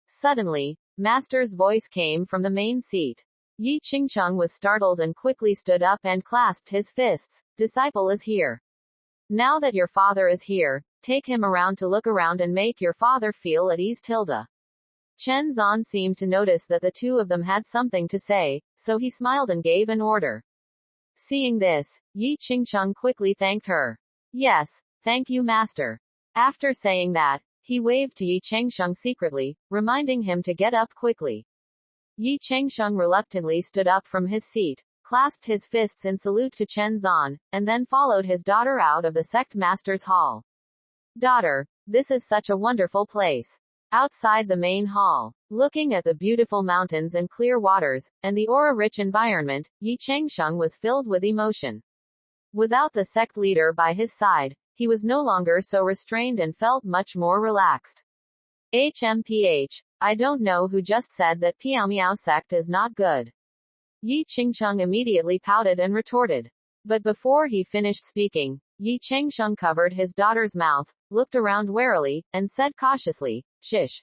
Suddenly, Master's voice came from the main seat. Yi Changsheng was startled and quickly stood up and clasped his fists. Disciple is here. Now that your father is here, take him around to look around and make your father feel at ease. Chen Zan seemed to notice that the two of them had something to say, so he smiled and gave an order. Seeing this, Yi Changsheng quickly thanked her. Yes, thank you, Master. After saying that, he waved to Yi Changsheng secretly, reminding him to get up quickly. Yi Changsheng reluctantly stood up from his seat, clasped his fists in salute to Chen Zan, and then followed his daughter out of the sect master's hall. Daughter, this is such a wonderful place. Outside the main hall, looking at the beautiful mountains and clear waters, and the aura-rich environment, Yi Changsheng was filled with emotion. Without the sect leader by his side, he was no longer so restrained and felt much more relaxed. HMPH, I don't know who just said that Piaomiao sect is not good. Yi Changsheng immediately pouted and retorted. But before he finished speaking, Yi Changsheng covered his daughter's mouth, looked around warily, and said cautiously, Shish.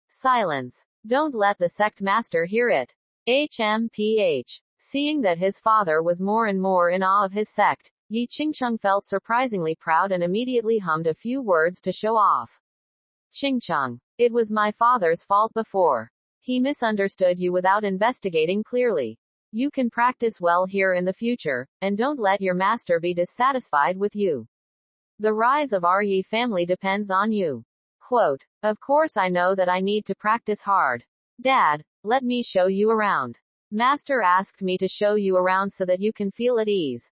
Silence. Don't let the sect master hear it. HMPH. Seeing that his father was more and more in awe of his sect, Yi Changsheng felt surprisingly proud and immediately hummed a few words to show off. Changsheng. It was my father's fault before. He misunderstood you without investigating clearly. You can practice well here in the future, and don't let your master be dissatisfied with you. The rise of our Yi family depends on you. Quote, of course I know that I need to practice hard. Dad, let me show you around. Master asked me to show you around so that you can feel at ease.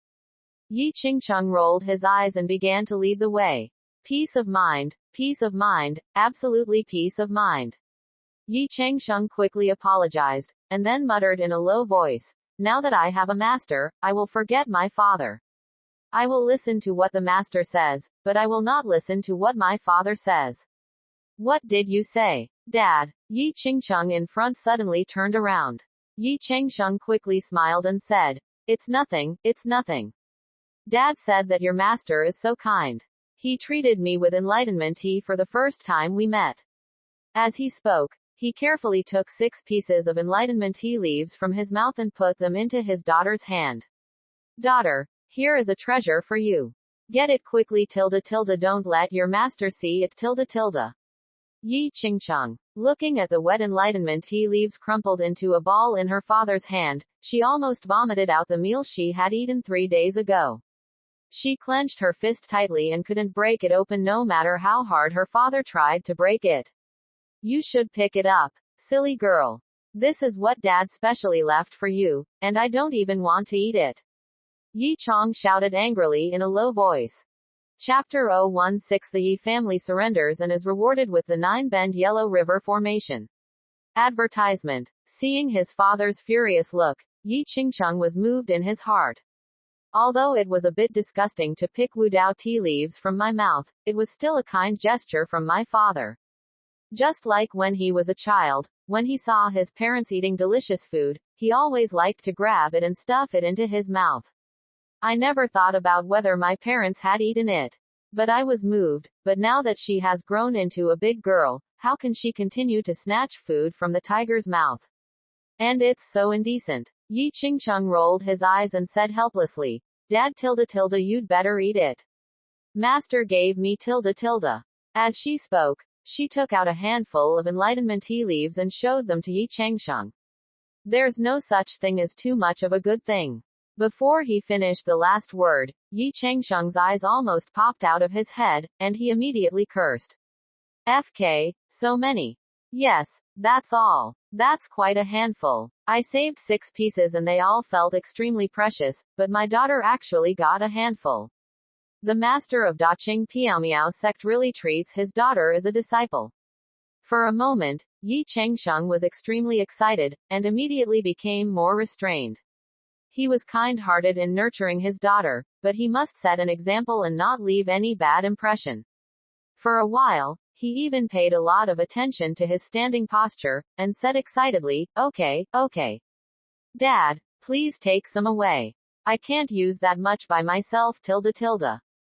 Yi Changsheng rolled his eyes and began to lead the way. Peace of mind, absolutely peace of mind. Yi Changsheng quickly apologized, and then muttered in a low voice, now that I have a master, I will forget my father. I will listen to what the master says, but I will not listen to what my father says. What did you say, Dad? Yi Changsheng in front suddenly turned around. Yi Changsheng quickly smiled and said, it's nothing, it's nothing. Dad said that your master is so kind. He treated me with enlightenment tea for the first time we met. As he spoke, he carefully took 6 pieces of enlightenment tea leaves from his mouth and put them into his daughter's hand. Daughter, here is a treasure for you. Get it quickly don't let your master see it Yi Changsheng. Looking at the wet enlightenment tea leaves crumpled into a ball in her father's hand, she almost vomited out the meal she had eaten 3 days ago. She clenched her fist tightly and couldn't break it open no matter how hard her father tried to break it. You should pick it up, silly girl. This is what Dad specially left for you, and I don't even want to eat it. Yi Chong shouted angrily in a low voice. Chapter 016 The Yi family surrenders and is rewarded with the 9-bend Yellow River Formation. Advertisement. Seeing his father's furious look, Yi Changsheng was moved in his heart. Although it was a bit disgusting to pick Wudao tea leaves from my mouth, it was still a kind gesture from my father. Just like when he was a child, when he saw his parents eating delicious food, he always liked to grab it and stuff it into his mouth. I never thought about whether my parents had eaten it. But I was moved, but now that she has grown into a big girl, how can she continue to snatch food from the tiger's mouth? And it's so indecent. Yi Changsheng rolled his eyes and said helplessly, Dad you'd better eat it. Master gave me . As she spoke, she took out a handful of enlightenment tea leaves and showed them to Yi Changsheng. There's no such thing as too much of a good thing. Before he finished the last word, Yi Changsheng's eyes almost popped out of his head, and he immediately cursed. FK, so many. Yes, that's all. That's quite a handful. I saved 6 pieces and they all felt extremely precious, but my daughter actually got a handful. The master of Daqing Piaomiao sect really treats his daughter as a disciple. For a moment, Yi Changsheng was extremely excited, and immediately became more restrained. He was kind-hearted in nurturing his daughter, but he must set an example and not leave any bad impression. For a while, he even paid a lot of attention to his standing posture, and said excitedly, okay. Dad, please take some away. I can't use that much by myself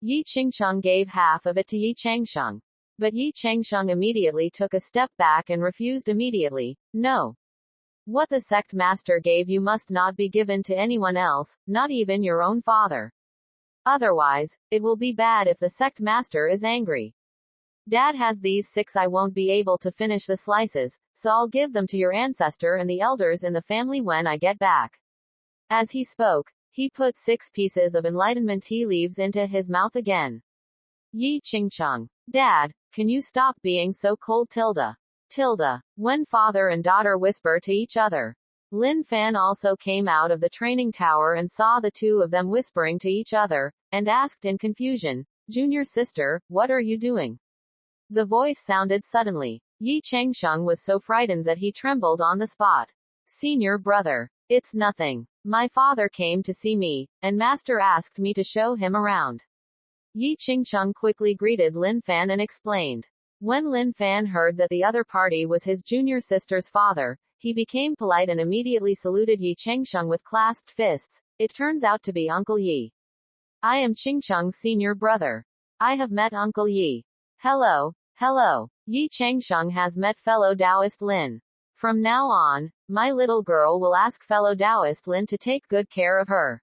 Yi Changsheng gave half of it to Yi Changsheng. But Yi Changsheng immediately took a step back and refused immediately, no. What the sect master gave you must not be given to anyone else, not even your own father. Otherwise, it will be bad if the sect master is angry. Dad has these 6. I won't be able to finish the slices, so I'll give them to your ancestor and the elders in the family when I get back. As he spoke, he put 6 pieces of enlightenment tea leaves into his mouth again. Yi Changsheng. Dad, can you stop being so cold When father and daughter whisper to each other. Lin Fan also came out of the training tower and saw the two of them whispering to each other, and asked in confusion, "Junior sister, what are you doing?" The voice sounded suddenly. Yi Changsheng was so frightened that he trembled on the spot. "Senior brother. It's nothing. My father came to see me, and master asked me to show him around." Yi Changsheng quickly greeted Lin Fan and explained. When Lin Fan heard that the other party was his junior sister's father, he became polite and immediately saluted Yi Changsheng with clasped fists. "It turns out to be Uncle Yi. I am Changsheng's senior brother. I have met Uncle Yi. Hello, hello. Yi Changsheng has met fellow Taoist Lin. From now on, my little girl will ask fellow Taoist Lin to take good care of her."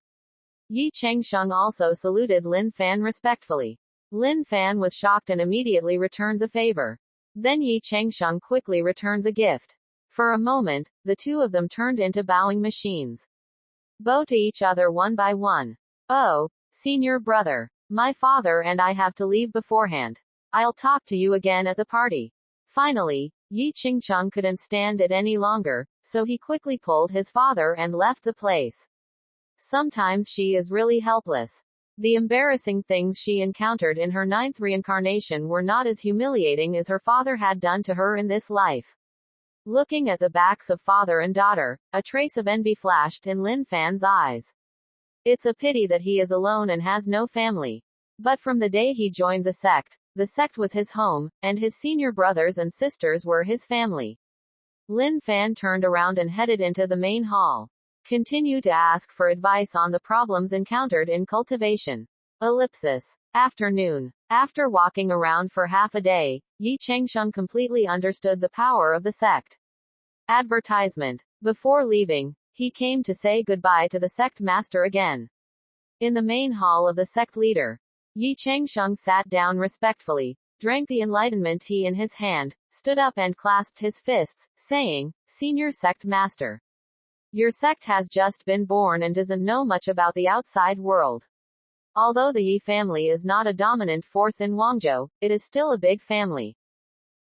Yi Changsheng also saluted Lin Fan respectfully. Lin Fan was shocked and immediately returned the favor. Then Yi Changsheng quickly returned the gift. For a moment, the two of them turned into bowing machines. Bow to each other one by one. "Oh, senior brother. My father and I have to leave beforehand. I'll talk to you again at the party." Finally, Yi Changsheng couldn't stand it any longer, so he quickly pulled his father and left the place. Sometimes she is really helpless. The embarrassing things she encountered in her 9th reincarnation were not as humiliating as her father had done to her in this life. Looking at the backs of father and daughter, a trace of envy flashed in Lin Fan's eyes. It's a pity that he is alone and has no family. But from the day he joined the sect was his home, and his senior brothers and sisters were his family. Lin Fan turned around and headed into the main hall. Continue to ask for advice on the problems encountered in cultivation. Afternoon. After walking around for half a day, Yi Changsheng completely understood the power of the sect. Advertisement. Before leaving, he came to say goodbye to the sect master again. In the main hall of the sect leader, Yi Changsheng sat down respectfully, drank the enlightenment tea in his hand, stood up and clasped his fists, saying, "Senior sect master. Your sect has just been born and doesn't know much about the outside world. Although the Yi family is not a dominant force in Guangzhou, it is still a big family.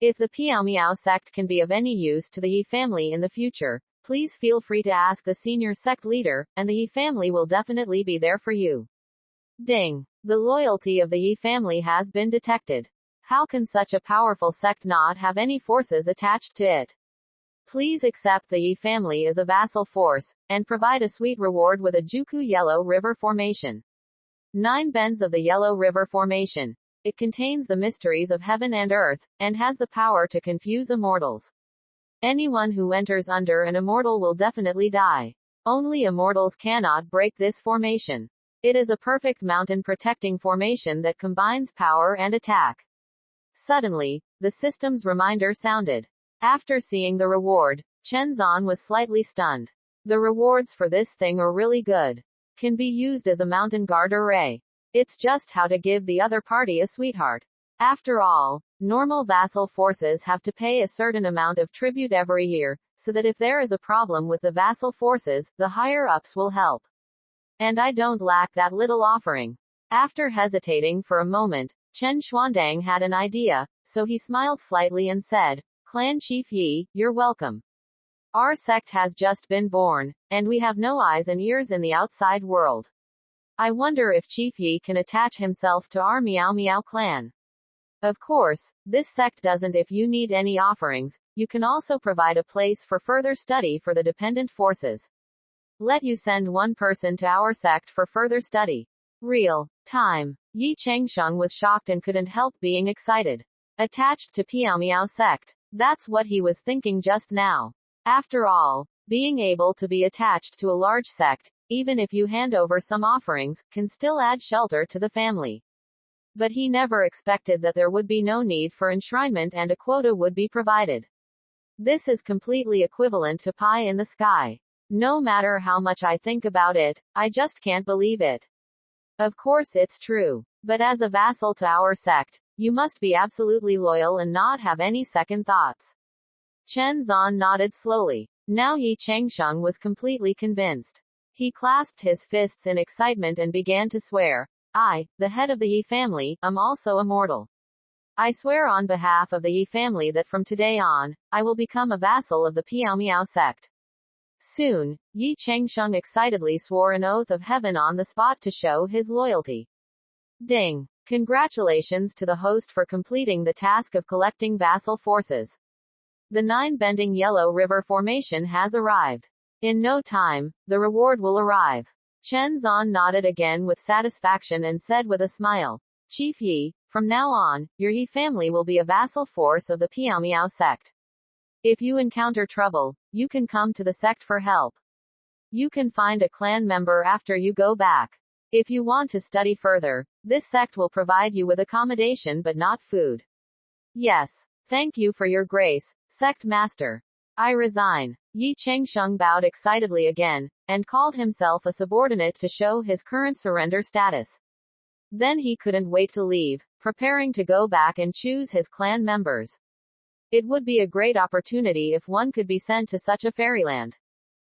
If the Piaomiao sect can be of any use to the Yi family in the future, please feel free to ask the senior sect leader, and the Yi family will definitely be there for you." Ding. The loyalty of the Yi family has been detected. How can such a powerful sect not have any forces attached to it? Please accept the Yi family as a vassal force, and provide a sweet reward with a Juku Yellow River Formation. 9 bends of the Yellow River Formation. It contains the mysteries of heaven and earth, and has the power to confuse immortals. Anyone who enters under an immortal will definitely die. Only immortals cannot break this formation. It is a perfect mountain protecting formation that combines power and attack. Suddenly, the system's reminder sounded. After seeing the reward, Chen Zan was slightly stunned. The rewards for this thing are really good. Can be used as a mountain guard array. It's just how to give the other party a sweetheart. After all, normal vassal forces have to pay a certain amount of tribute every year, so that if there is a problem with the vassal forces, the higher-ups will help. And I don't lack that little offering. After hesitating for a moment, Chen Xuandang had an idea, so he smiled slightly and said, "Clan Chief Yi, you're welcome. Our sect has just been born, and we have no eyes and ears in the outside world. I wonder if Chief Yi can attach himself to our Miao Miao clan. Of course, this sect doesn't. If you need any offerings, you can also provide a place for further study for the dependent forces. Let you send one person to our sect for further study." Real time. Yi Changsheng was shocked and couldn't help being excited. Attached to Piaomiao sect. That's what he was thinking just now. After all, being able to be attached to a large sect, even if you hand over some offerings, can still add shelter to the family. But he never expected that there would be no need for enshrinement and a quota would be provided. This is completely equivalent to pie in the sky. No matter how much I think about it, I just can't believe it. Of course it's true. But as a vassal to our sect, you must be absolutely loyal and not have any second thoughts. Chen Zan nodded slowly. Now Yi Changsheng was completely convinced. He clasped his fists in excitement and began to swear. "I, the head of the Yi family, am also immortal. I swear on behalf of the Yi family that from today on, I will become a vassal of the Piaomiao sect." Soon, Yi Chengsheng excitedly swore an oath of heaven on the spot to show his loyalty. Ding! Congratulations to the host for completing the task of collecting vassal forces. The 9-bending Yellow River formation has arrived. In no time, the reward will arrive. Chen Zan nodded again with satisfaction and said with a smile, Chief Yi, from now on, your Yi family will be a vassal force of the Piaomiao sect. If you encounter trouble, you can come to the sect for help. You can find a clan member after you go back. If you want to study further, this sect will provide you with accommodation but not food. Yes. Thank you for your grace, sect master. I resign. Yi Chengsheng bowed excitedly again, and called himself a subordinate to show his current surrender status. Then he couldn't wait to leave, preparing to go back and choose his clan members. It would be a great opportunity if one could be sent to such a fairyland.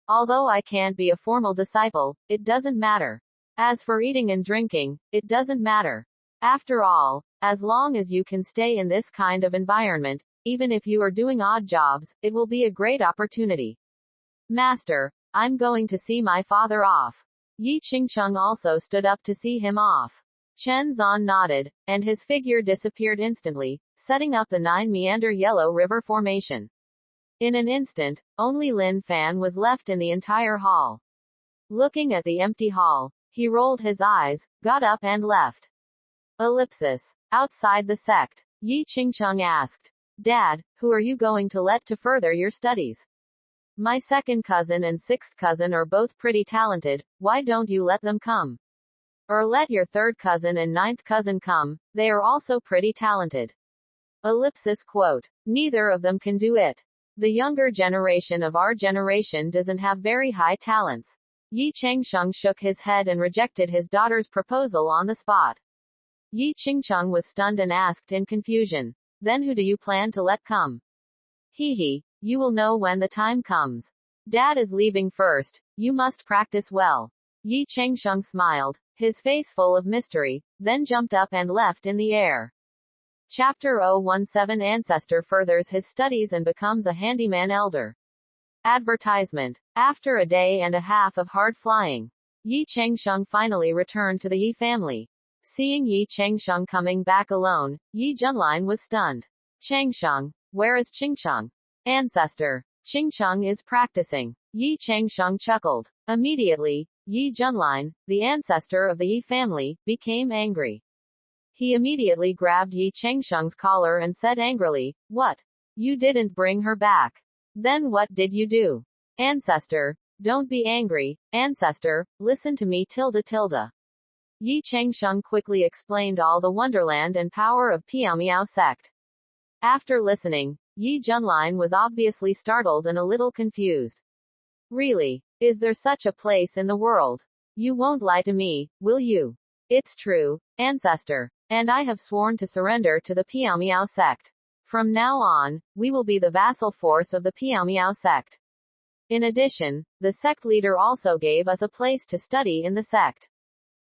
Although I can't be a formal disciple, it doesn't matter. As for eating and drinking, it doesn't matter. After all, as long as you can stay in this kind of environment, even if you are doing odd jobs, it will be a great opportunity. Master, I'm going to see my father off. Yi Chengsheng also stood up to see him off. Chen Zan nodded, and his figure disappeared instantly, setting up the 9-meander Yellow River formation. In an instant, only Lin Fan was left in the entire hall. Looking at the empty hall, he rolled his eyes, got up and left. Ellipsis. Outside the sect, Yi Chengsheng asked, Dad, who are you going to let to further your studies? My second cousin and sixth cousin are both pretty talented, why don't you let them come? Or let your third cousin and ninth cousin come, they are also pretty talented. Ellipsis quote. Neither of them can do it. The younger generation of our generation doesn't have very high talents. Yi Chengsheng shook his head and rejected his daughter's proposal on the spot. Yi Chengsheng was stunned and asked in confusion, Then who do you plan to let come? Hee, you will know when the time comes. Dad is leaving first, you must practice well. Yi Chengsheng smiled, his face full of mystery, then jumped up and left in the air. Chapter 017 Ancestor furthers his studies and becomes a handyman elder. Advertisement. After a day and a half of hard flying, Yi Chengsheng finally returned to the Yi family. Seeing Yi Chengsheng coming back alone, Yi Junlin was stunned. Chengsheng, where is Chengsheng? Ancestor. Chengsheng is practicing. Yi Chengsheng chuckled. Immediately, Yi Junlin, the ancestor of the Yi family, became angry. He immediately grabbed Yi Chengsheng's collar and said angrily, What? You didn't bring her back. Then what did you do? Ancestor, don't be angry. Ancestor, listen to me tilde. Yi Chengsheng quickly explained all the wonderland and power of Piaomiao sect. After listening, Yi Junlin was obviously startled and a little confused. Really? Is there such a place in the world? You won't lie to me, will you? It's true, ancestor. And I have sworn to surrender to the Piaomiao sect. From now on, we will be the vassal force of the Piaomiao sect. In addition, the sect leader also gave us a place to study in the sect.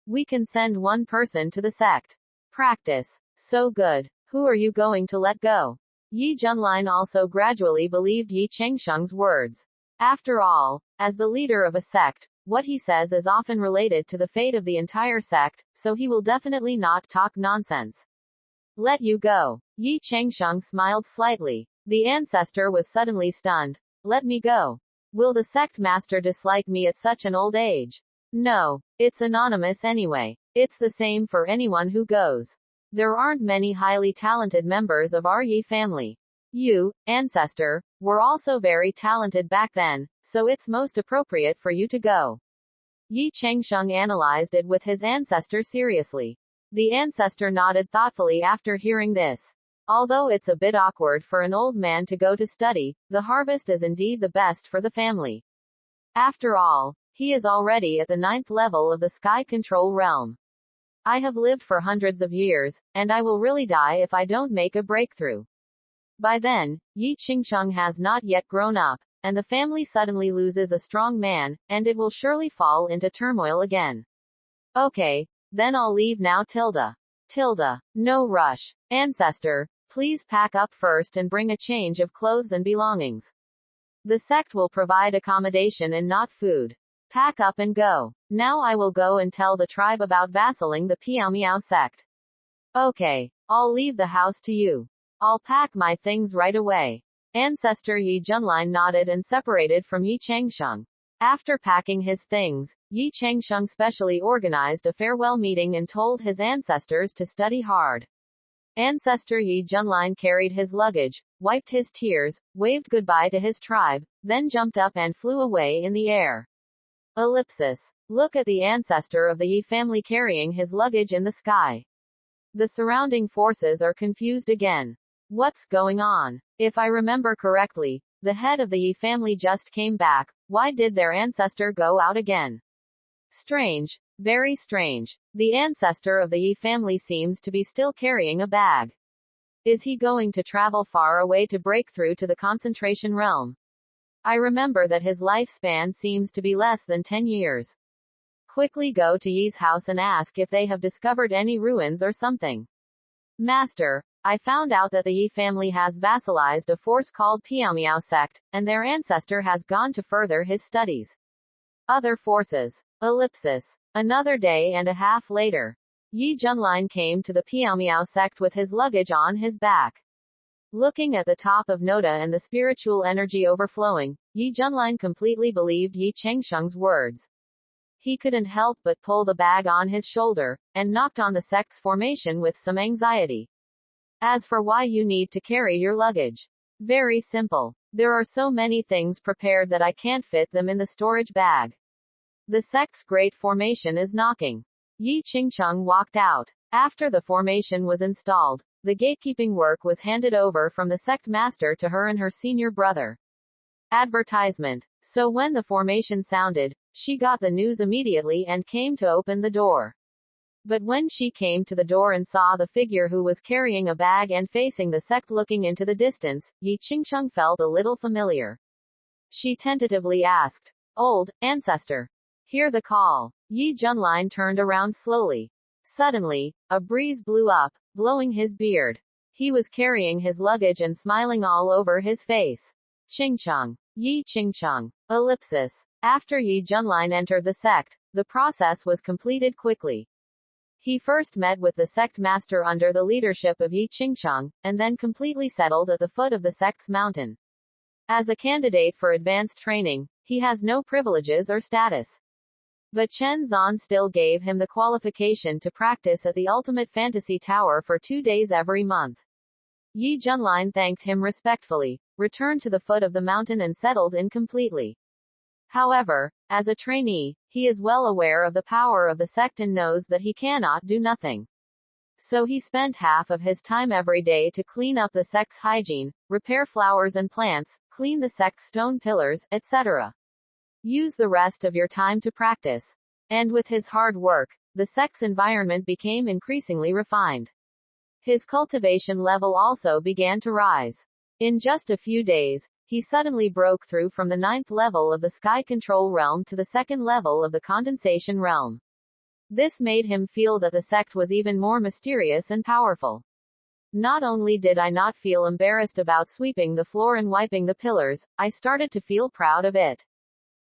We can send one person to the sect. Practice. So good. Who are you going to let go? Yi Junlin also gradually believed Yi Chengsheng's words. After all, as the leader of a sect, what he says is often related to the fate of the entire sect, so he will definitely not talk nonsense. Let you go. Yi Chengsheng smiled slightly. The ancestor was suddenly stunned. Let me go. Will the sect master dislike me at such an old age? No. It's anonymous anyway. It's the same for anyone who goes. There aren't many highly talented members of our Yi family. You, ancestor, were also very talented back then, so it's most appropriate for you to go. Yi Chengsheng analyzed it with his ancestor seriously. The ancestor nodded thoughtfully after hearing this. Although it's a bit awkward for an old man to go to study, the harvest is indeed the best for the family. After all, he is already at the 9th level of the sky control realm. I have lived for hundreds of years, and I will really die if I don't make a breakthrough. By then, Yi Chengsheng has not yet grown up, and the family suddenly loses a strong man, and it will surely fall into turmoil again. Okay, then I'll leave now tilde. No rush. Ancestor, please pack up first and bring a change of clothes and belongings. The sect will provide accommodation and not food. Pack up and go. Now I will go and tell the tribe about vassalizing the Piao sect. Okay. I'll leave the house to you. I'll pack my things right away. Ancestor Yi Junlin nodded and separated from Yi Changsheng. After packing his things, Yi Changsheng specially organized a farewell meeting and told his ancestors to study hard. Ancestor Yi Junlin carried his luggage, wiped his tears, waved goodbye to his tribe, then jumped up and flew away in the air. Ellipsis. Look at the ancestor of the Yi family carrying his luggage in the sky. The surrounding forces are confused again. What's going on? If I remember correctly, the head of the Yi family just came back. Why did their ancestor go out again? Strange. Very strange. The ancestor of the Yi family seems to be still carrying a bag. Is he going to travel far away to break through to the concentration realm? I remember that his lifespan seems to be less than 10 years. Quickly go to Yi's house and ask if they have discovered any ruins or something. Master, I found out that the Yi family has vassalized a force called Piao sect, and their ancestor has gone to further his studies. Other forces. Ellipsis. Another day and a half later. Yi Junlin came to the Piao sect with his luggage on his back. Looking at the top of Noda and the spiritual energy overflowing, Yi Junlin completely believed Yi Changsheng's words. He couldn't help but pull the bag on his shoulder, and knocked on the sect's formation with some anxiety. As for why you need to carry your luggage. Very simple. There are so many things prepared that I can't fit them in the storage bag. The sect's great formation is knocking. Yi Changsheng walked out. After the formation was installed, the gatekeeping work was handed over from the sect master to her and her senior brother. Advertisement. So when the formation sounded, she got the news immediately and came to open the door. But when she came to the door and saw the figure who was carrying a bag and facing the sect looking into the distance, Yi Changsheng felt a little familiar. She tentatively asked, "Old ancestor." Hear the call. Yi Junlin turned around slowly. Suddenly, a breeze blew up, blowing his beard. He was carrying his luggage and smiling all over his face. Changsheng. Yi Changsheng. Ellipsis. After Yi Junlin entered the sect, the process was completed quickly. He first met with the sect master under the leadership of Yi Changsheng, and then completely settled at the foot of the sect's mountain. As a candidate for advanced training, he has no privileges or status. But Chen Zan still gave him the qualification to practice at the Ultimate Fantasy Tower for 2 days every month. Yi Junlin thanked him respectfully, returned to the foot of the mountain and settled in completely. However, as a trainee, he is well aware of the power of the sect and knows that he cannot do nothing. So he spent half of his time every day to clean up the sect's hygiene, repair flowers and plants, clean the sect's stone pillars, etc. Use the rest of your time to practice. And with his hard work, the sect's environment became increasingly refined. His cultivation level also began to rise. In just a few days, he suddenly broke through from the 9th level of the sky control realm to the 2nd level of the condensation realm. This made him feel that the sect was even more mysterious and powerful. Not only did I not feel embarrassed about sweeping the floor and wiping the pillars, I started to feel proud of it.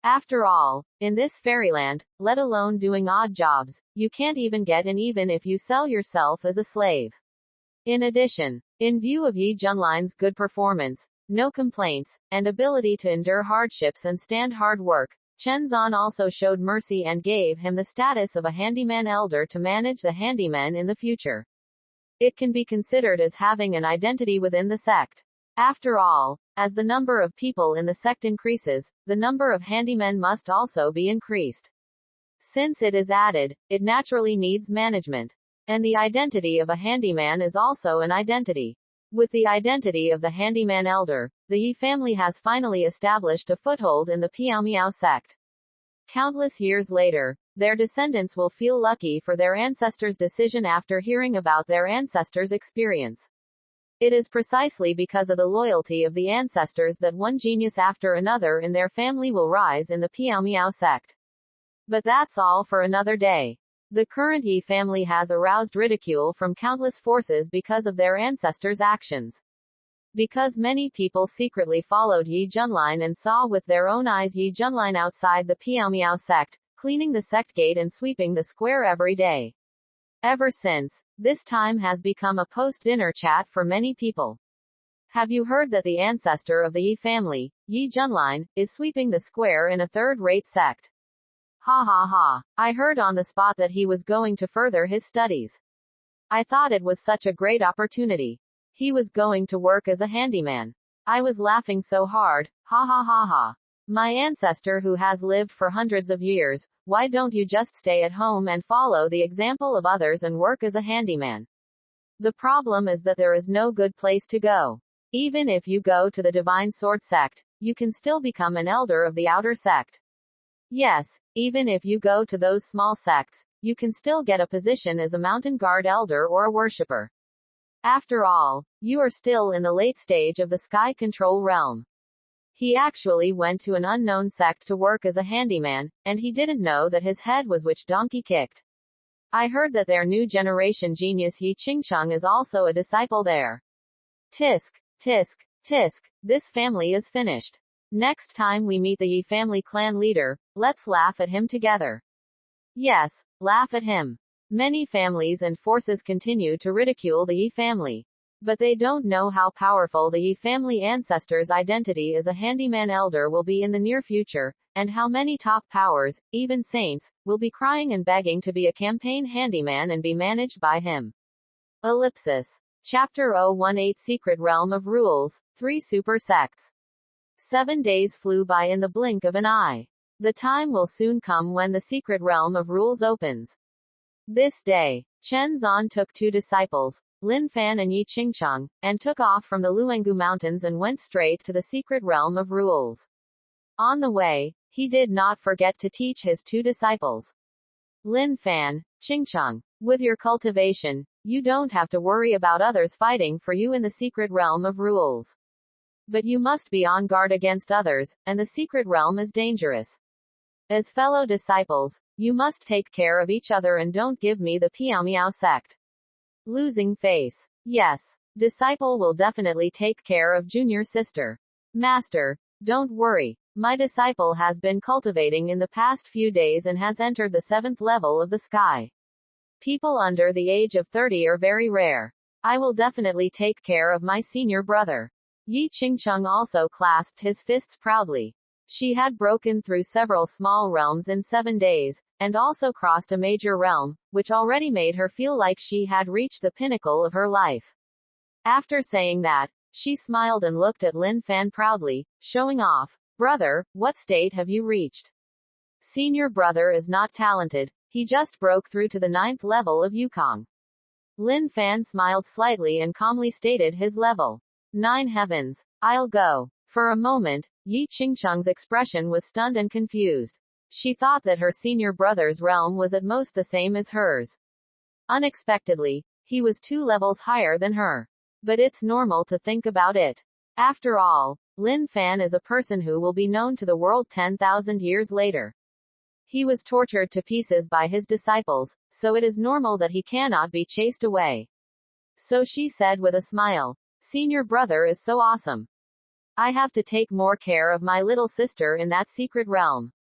After all, in this fairyland, let alone doing odd jobs, you can't even get in even if you sell yourself as a slave. In addition, in view of Yi Junlin's good performance, no complaints, and ability to endure hardships and stand hard work, Chen Zan also showed mercy and gave him the status of a handyman elder to manage the handymen in the future. It can be considered as having an identity within the sect. After all, as the number of people in the sect increases, the number of handymen must also be increased. Since it is added, it naturally needs management. And the identity of a handyman is also an identity. With the identity of the handyman elder, the Yi family has finally established a foothold in the Piao sect. Countless years later, their descendants will feel lucky for their ancestors' decision after hearing about their ancestors' experience. It is precisely because of the loyalty of the ancestors that one genius after another in their family will rise in the Piao sect. But that's all for another day. The current Yi family has aroused ridicule from countless forces because of their ancestors' actions. Because many people secretly followed Yi Junlin and saw with their own eyes Yi Junlin outside the Piao sect, cleaning the sect gate and sweeping the square every day. Ever since, this time has become a post-dinner chat for many people. Have you heard that the ancestor of the Yi family, Yi Junlin, is sweeping the square in a third-rate sect? Ha ha ha. I heard on the spot that he was going to further his studies. I thought it was such a great opportunity. He was going to work as a handyman. I was laughing so hard, ha ha ha ha. My ancestor who has lived for hundreds of years, why don't you just stay at home and follow the example of others and work as a handyman? The problem is that there is no good place to go. Even if you go to the Divine Sword sect, you can still become an elder of the outer sect. Yes, even if you go to those small sects, you can still get a position as a mountain guard elder or a worshipper. After all, you are still in the late stage of the sky control realm. He actually went to an unknown sect to work as a handyman, and he didn't know that his head was which donkey kicked. I heard that their new generation genius Yi Qingcheng is also a disciple there. Tisk, tisk, tisk, this family is finished. Next time we meet the Yi family clan leader, let's laugh at him together. Yes, laugh at him. Many families and forces continue to ridicule the Yi family. But they don't know how powerful the Yi family ancestors' identity as a handyman elder will be in the near future, and how many top powers, even saints, will be crying and begging to be a campaign handyman and be managed by him. Ellipsis. Chapter 018 Secret Realm of Rules, 3 Super Sects. 7 days flew by in the blink of an eye. The time will soon come when the secret realm of rules opens. This day, Chen Zan took 2 disciples, Lin Fan and Yi Qingcheng, and took off from the Luangu Mountains and went straight to the secret realm of rules. On the way, he did not forget to teach his 2 disciples. Lin Fan, Qingcheng, with your cultivation, you don't have to worry about others fighting for you in the secret realm of rules. But you must be on guard against others, and the secret realm is dangerous. As fellow disciples, you must take care of each other and don't give me the Piao sect. Losing face. Yes. Disciple will definitely take care of junior sister. Master, don't worry. My disciple has been cultivating in the past few days and has entered the 7th level of the sky. People under the age of 30 are very rare. I will definitely take care of my senior brother. Yi Qingcheng also clasped his fists proudly. She had broken through several small realms in 7 days, and also crossed a major realm, which already made her feel like she had reached the pinnacle of her life. After saying that, she smiled and looked at Lin Fan proudly, showing off. Brother, what state have you reached? Senior brother is not talented, he just broke through to the 9th level of Yukong. Lin Fan smiled slightly and calmly stated his level. 9 heavens. I'll go. For a moment, Yi Qingcheng's expression was stunned and confused. She thought that her senior brother's realm was at most the same as hers. Unexpectedly, he was 2 levels higher than her. But it's normal to think about it. After all, Lin Fan is a person who will be known to the world 10,000 years later. He was tortured to pieces by his disciples, so it is normal that he cannot be chased away. So she said with a smile, Senior brother is so awesome. I have to take more care of my little sister in that secret realm.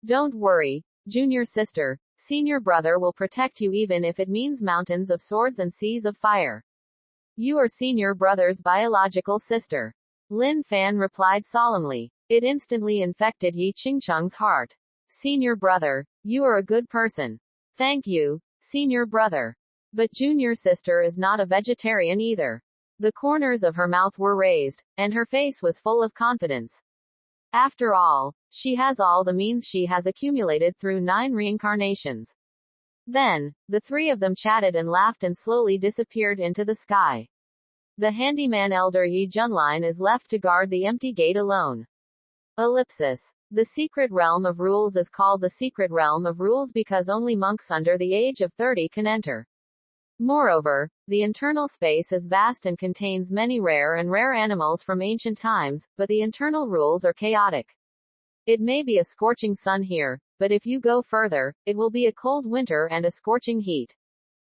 Don't worry, junior sister, senior brother will protect you even if it means mountains of swords and seas of fire. You are senior brother's biological sister. Lin Fan replied solemnly. It instantly infected Yi Qingcheng's heart. Senior brother, you are a good person. Thank you, senior brother. But junior sister is not a vegetarian either. The corners of her mouth were raised, and her face was full of confidence. After all, she has all the means she has accumulated through 9 reincarnations. Then, the 3 of them chatted and laughed and slowly disappeared into the sky. The handyman elder Yi Junlin is left to guard the empty gate alone. Ellipsis. The secret realm of rules is called the secret realm of rules because only monks under the age of 30 can enter. Moreover, the internal space is vast and contains many rare animals from ancient times, but the internal rules are chaotic. It may be a scorching sun here, but if you go further, it will be a cold winter and a scorching heat.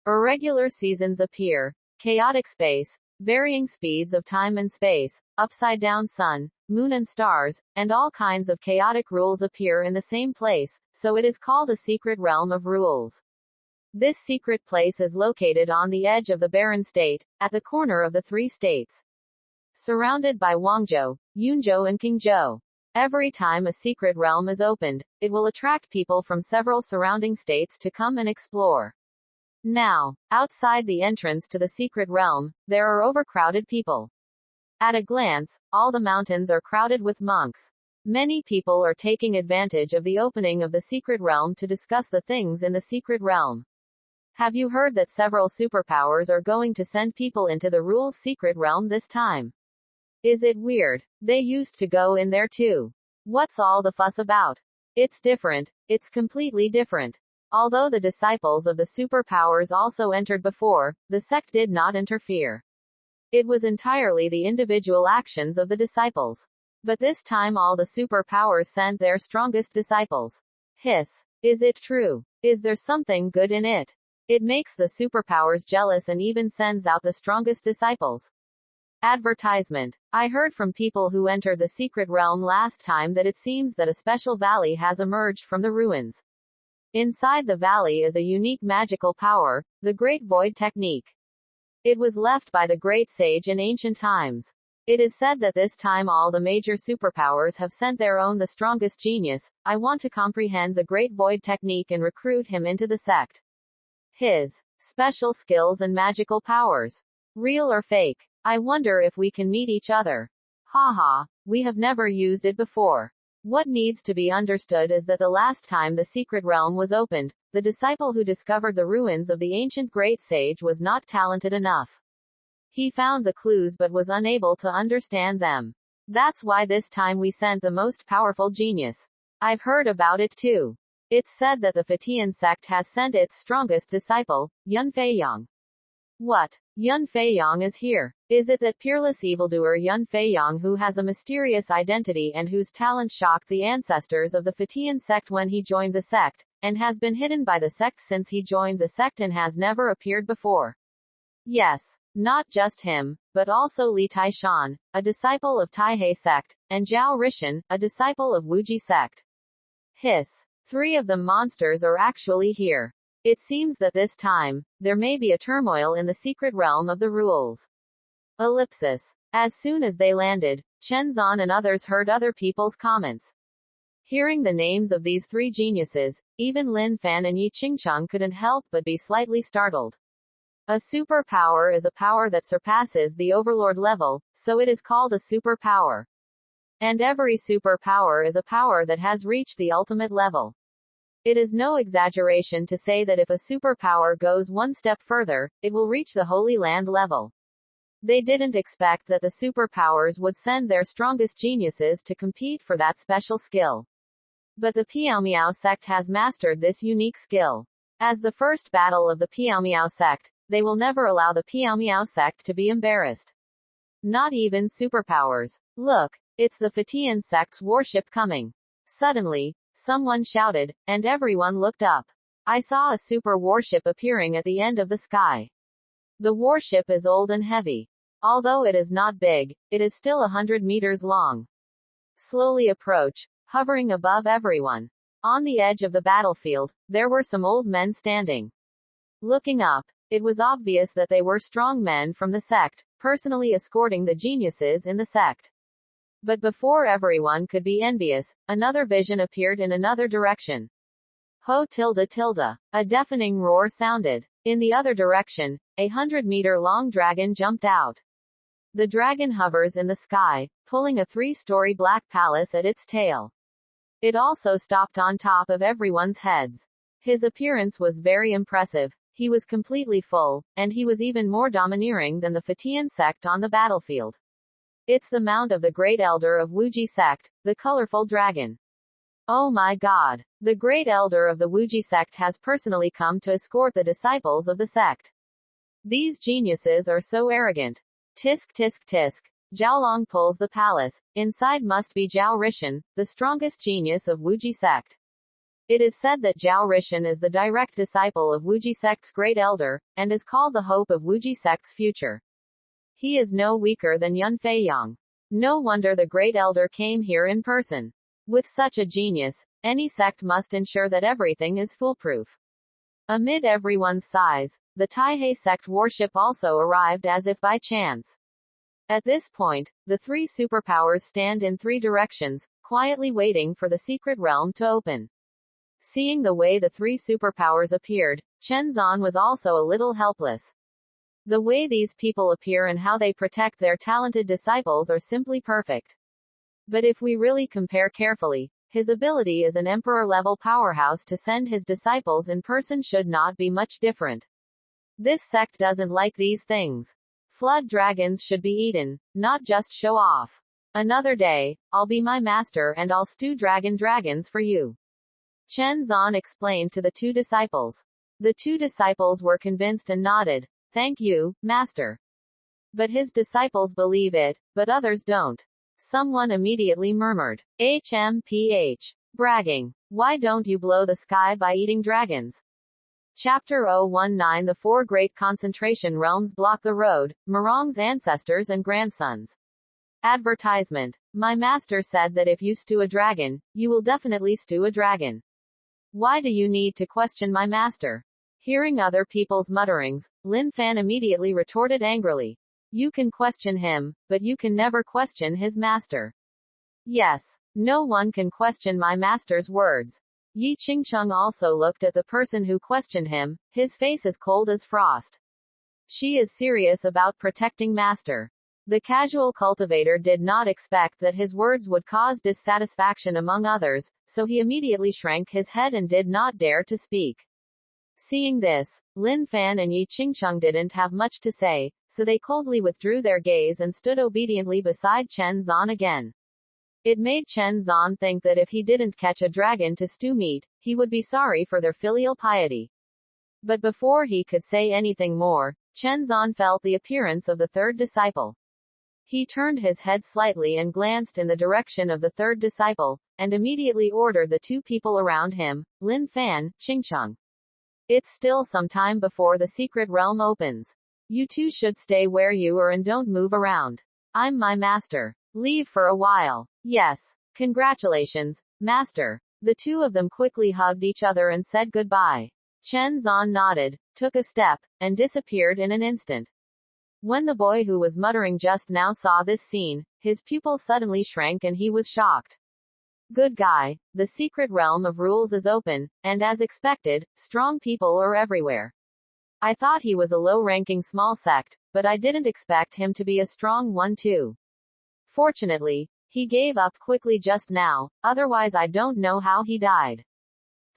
Irregular seasons appear. Chaotic space. varying speeds of time and space, upside-down sun, moon and stars, and all kinds of chaotic rules appear in the same place, so it is called a secret realm of rules. This secret place is located on the edge of the barren state, at the corner of the three states, surrounded by Guangzhou, Yunzhou and Qingzhou. Every time a secret realm is opened, it will attract people from several surrounding states to come and explore. Now, outside the entrance to the secret realm, there are overcrowded people. At a glance, all the mountains are crowded with monks. Many people are taking advantage of the opening of the secret realm to discuss the things in the secret realm. Have you heard that several superpowers are going to send people into the rules secret realm this time? Is it weird? They used to go in there too. What's all the fuss about? It's different. It's completely different. Although the disciples of the superpowers also entered before, the sect did not interfere. It was entirely the individual actions of the disciples. But this time all the superpowers sent their strongest disciples. Hiss. Is it true? Is there something good in it? It makes the superpowers jealous and even sends out the strongest disciples. Advertisement. I heard from people who entered the secret realm last time that it seems that a special valley has emerged from the ruins. Inside the valley is a unique magical power, the Great Void Technique. It was left by the great sage in ancient times. It is said that this time all the major superpowers have sent their own the strongest genius. I want to comprehend the Great Void Technique and recruit him into the sect. His special skills and magical powers. Real or fake? I wonder if we can meet each other. Haha, we have never used it before. What needs to be understood is that the last time the secret realm was opened, the disciple who discovered the ruins of the ancient great sage was not talented enough. He found the clues but was unable to understand them. That's why this time we sent the most powerful genius. I've heard about it too. It's said that the Fetian sect has sent its strongest disciple, Yun Feiyang. What? Yun Feiyang is here. Is it that peerless evildoer Yun Feiyang who has a mysterious identity and whose talent shocked the ancestors of the Fetian sect when he joined the sect, and has been hidden by the sect since he joined the sect and has never appeared before? Yes. Not just him, but also Li Taishan, a disciple of Taihei sect, and Zhao Rishan, a disciple of Wuji sect. Hiss. 3 of the monsters are actually here. It seems that this time, there may be a turmoil in the secret realm of the rules. Ellipsis. As soon as they landed, Chen Zan and others heard other people's comments. Hearing the names of these 3 geniuses, even Lin Fan and Yi Qingcheng couldn't help but be slightly startled. A superpower is a power that surpasses the overlord level, so it is called a superpower. And every superpower is a power that has reached the ultimate level. It is no exaggeration to say that if a superpower goes one step further, it will reach the Holy Land level. They didn't expect that the superpowers would send their strongest geniuses to compete for that special skill. But the Piaomiao sect has mastered this unique skill. As the first battle of the Piaomiao sect, they will never allow the Piaomiao sect to be embarrassed. Not even superpowers. Look, it's the Fetian sect's warship coming. Suddenly, someone shouted, and everyone looked up. I saw a super warship appearing at the end of the sky. The warship is old and heavy. Although it is not big, it is still 100 meters long. Slowly approach, hovering above everyone. On the edge of the battlefield, there were some old men standing. Looking up, it was obvious that they were strong men from the sect, personally escorting the geniuses in the sect. But before everyone could be envious, another vision appeared in another direction. Ho tilde tilde. A deafening roar sounded. In the other direction, a 100-meter-long dragon jumped out. The dragon hovers in the sky, pulling a 3-story black palace at its tail. It also stopped on top of everyone's heads. His appearance was very impressive. He was completely full, and he was even more domineering than the Fetian sect on the battlefield. It's the mount of the great elder of Wuji sect, the colorful dragon. Oh my god. The great elder of the Wuji sect has personally come to escort the disciples of the sect. These geniuses are so arrogant. Tisk tisk tisk. Zhaolong pulls the palace. Inside must be Zhao Rishan, the strongest genius of Wuji sect. It is said that Zhao Rishan is the direct disciple of Wuji sect's great elder, and is called the hope of Wuji sect's future. He is no weaker than Yun Feiyang. No wonder the great elder came here in person. With such a genius, any sect must ensure that everything is foolproof. Amid everyone's sighs, the Taihei sect warship also arrived as if by chance. At this point, the three superpowers stand in three directions, quietly waiting for the secret realm to open. Seeing the way the three superpowers appeared, Chen Zan was also a little helpless. The way these people appear and how they protect their talented disciples are simply perfect. But if we really compare carefully, his ability as an emperor-level powerhouse to send his disciples in person should not be much different. This sect doesn't like these things. Flood dragons should be eaten, not just show off. Another day, I'll be my master and I'll stew dragons for you. Chen Zan explained to the two disciples. The two disciples were convinced and nodded. Thank you, master. But his disciples believe it, but others don't. Someone immediately murmured. HMPH. Bragging. Why don't you blow the sky by eating dragons? Chapter 019. The four great concentration realms block the road, Morong's ancestors and grandsons. Advertisement. My master said that if you stew a dragon, you will definitely stew a dragon. Why do you need to question my master? Hearing other people's mutterings, Lin Fan immediately retorted angrily. You can question him, but you can never question his master. Yes. No one can question my master's words. Yi Qingcheng also looked at the person who questioned him, his face as cold as frost. She is serious about protecting master. The casual cultivator did not expect that his words would cause dissatisfaction among others, so he immediately shrank his head and did not dare to speak. Seeing this, Lin Fan and Yi Qingcheng didn't have much to say, so they coldly withdrew their gaze and stood obediently beside Chen Zan again. It made Chen Zan think that if he didn't catch a dragon to stew meat, he would be sorry for their filial piety. But before he could say anything more, Chen Zan felt the appearance of the third disciple. He turned his head slightly and glanced in the direction of the third disciple, and immediately ordered the two people around him, Lin Fan, Qingcheng. It's still some time before the secret realm opens. You two should stay where you are and don't move around. I'm my master. Leave for a while. Yes. Congratulations, master. The two of them quickly hugged each other and said goodbye. Chen Zan nodded, took a step, and disappeared in an instant. When the boy who was muttering just now saw this scene, his pupils suddenly shrank and he was shocked. Good guy, the secret realm of rules is open, and as expected, strong people are everywhere. I thought he was a low-ranking small sect, but I didn't expect him to be a strong one too. Fortunately, he gave up quickly just now, otherwise I don't know how he died.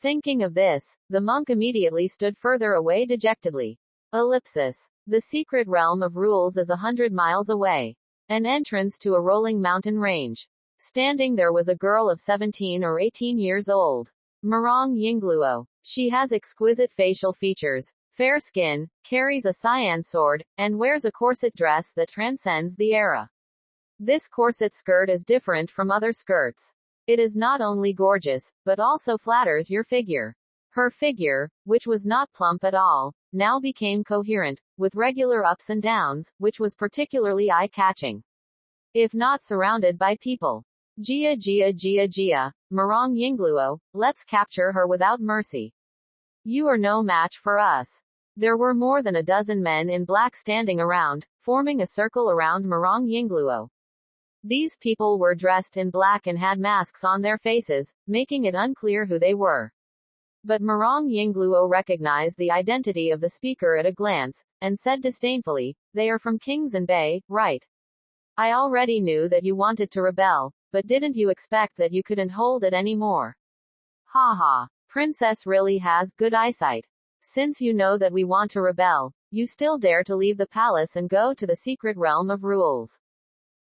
Thinking of this, the monk immediately stood further away dejectedly. Ellipsis. The secret realm of rules is 100 miles away. An entrance to a rolling mountain range. Standing there was a girl of 17 or 18 years old. Morong Yingluo. She has exquisite facial features, fair skin, carries a cyan sword, and wears a corset dress that transcends the era. This corset skirt is different from other skirts. It is not only gorgeous, but also flatters your figure. Her figure, which was not plump at all, now became coherent, with regular ups and downs, which was particularly eye-catching. If not surrounded by people. Jia, Morong Yingluo, let's capture her without mercy. You are no match for us. There were more than a dozen men in black standing around, forming a circle around Morong Yingluo. These people were dressed in black and had masks on their faces, making it unclear who they were. But Morong Yingluo recognized the identity of the speaker at a glance, and said disdainfully, they are from Kings and Bay, right? I already knew that you wanted to rebel, but didn't you expect that you couldn't hold it anymore? Ha ha. Princess really has good eyesight. Since you know that we want to rebel, you still dare to leave the palace and go to the secret realm of rules.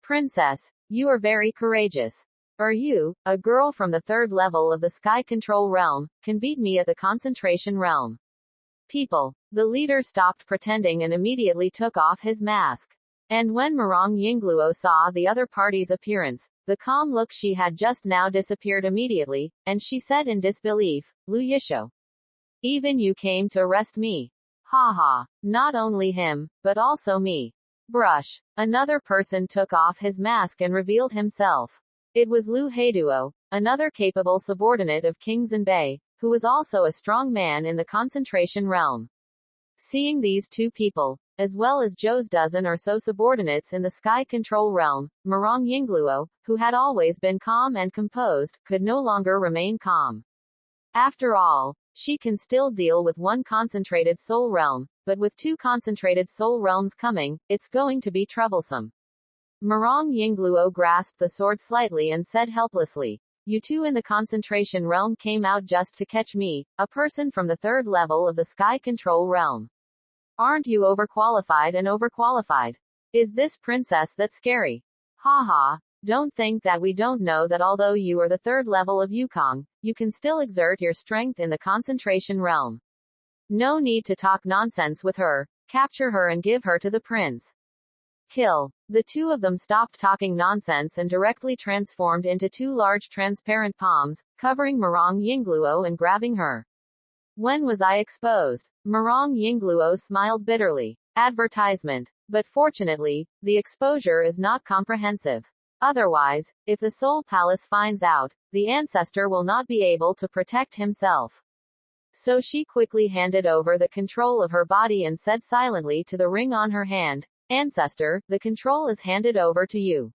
Princess, you are very courageous. You, a girl from the third level of the sky control realm, can beat me at the concentration realm. People. The leader stopped pretending and immediately took off his mask. And when Morong Yingluo saw the other party's appearance, the calm look she had just now disappeared immediately, and she said in disbelief, Lu Yisho. Even you came to arrest me. Ha ha. Not only him, but also me. Brush. Another person took off his mask and revealed himself. It was Lu Heiduo, another capable subordinate of King Zenbei, who was also a strong man in the concentration realm. Seeing these two people, as well as Zhou's dozen or so subordinates in the sky control realm, Murong Yingluo, who had always been calm and composed, could no longer remain calm. After all, she can still deal with one concentrated soul realm, but with two concentrated soul realms coming, it's going to be troublesome. Murong Yingluo grasped the sword slightly and said helplessly, "You two in the concentration realm came out just to catch me, a person from the third level of the sky control realm. Aren't you overqualified and overqualified? Is this princess that scary? Haha. Don't think that we don't know that although you are the third level of Yukong, you can still exert your strength in the concentration realm. No need to talk nonsense with her, capture her and give her to the prince. Kill." The two of them stopped talking nonsense and directly transformed into two large transparent palms, covering Murong Yingluo and grabbing her. "When was I exposed?" Murong Yingluo smiled bitterly. Advertisement. But fortunately, the exposure is not comprehensive. Otherwise, if the Soul Palace finds out, the ancestor will not be able to protect himself. So she quickly handed over the control of her body and said silently to the ring on her hand, "Ancestor, the control is handed over to you."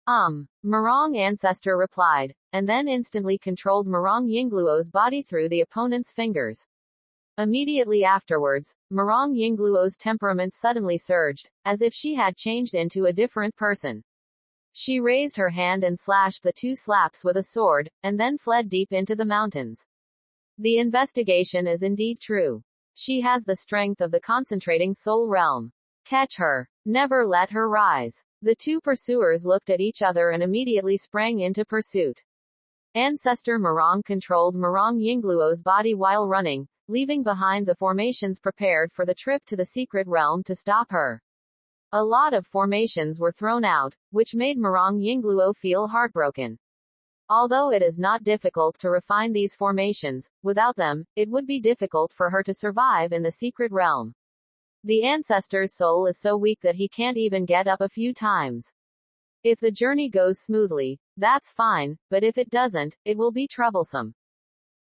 Murong Ancestor replied, and then instantly controlled Murong Yingluo's body through the opponent's fingers. Immediately afterwards, Murong Yingluo's temperament suddenly surged, as if she had changed into a different person. She raised her hand and slashed the two slaps with a sword, and then fled deep into the mountains. The investigation is indeed true. She has the strength of the concentrating soul realm. Catch her. Never let her rise. The two pursuers looked at each other and immediately sprang into pursuit. Ancestor Murong controlled Murong Yingluo's body while running, leaving behind the formations prepared for the trip to the secret realm to stop her. A lot of formations were thrown out, which made Murong Yingluo feel heartbroken. Although it is not difficult to refine these formations, without them, it would be difficult for her to survive in the secret realm. The ancestor's soul is so weak that he can't even get up a few times. If the journey goes smoothly, that's fine, but if it doesn't, it will be troublesome.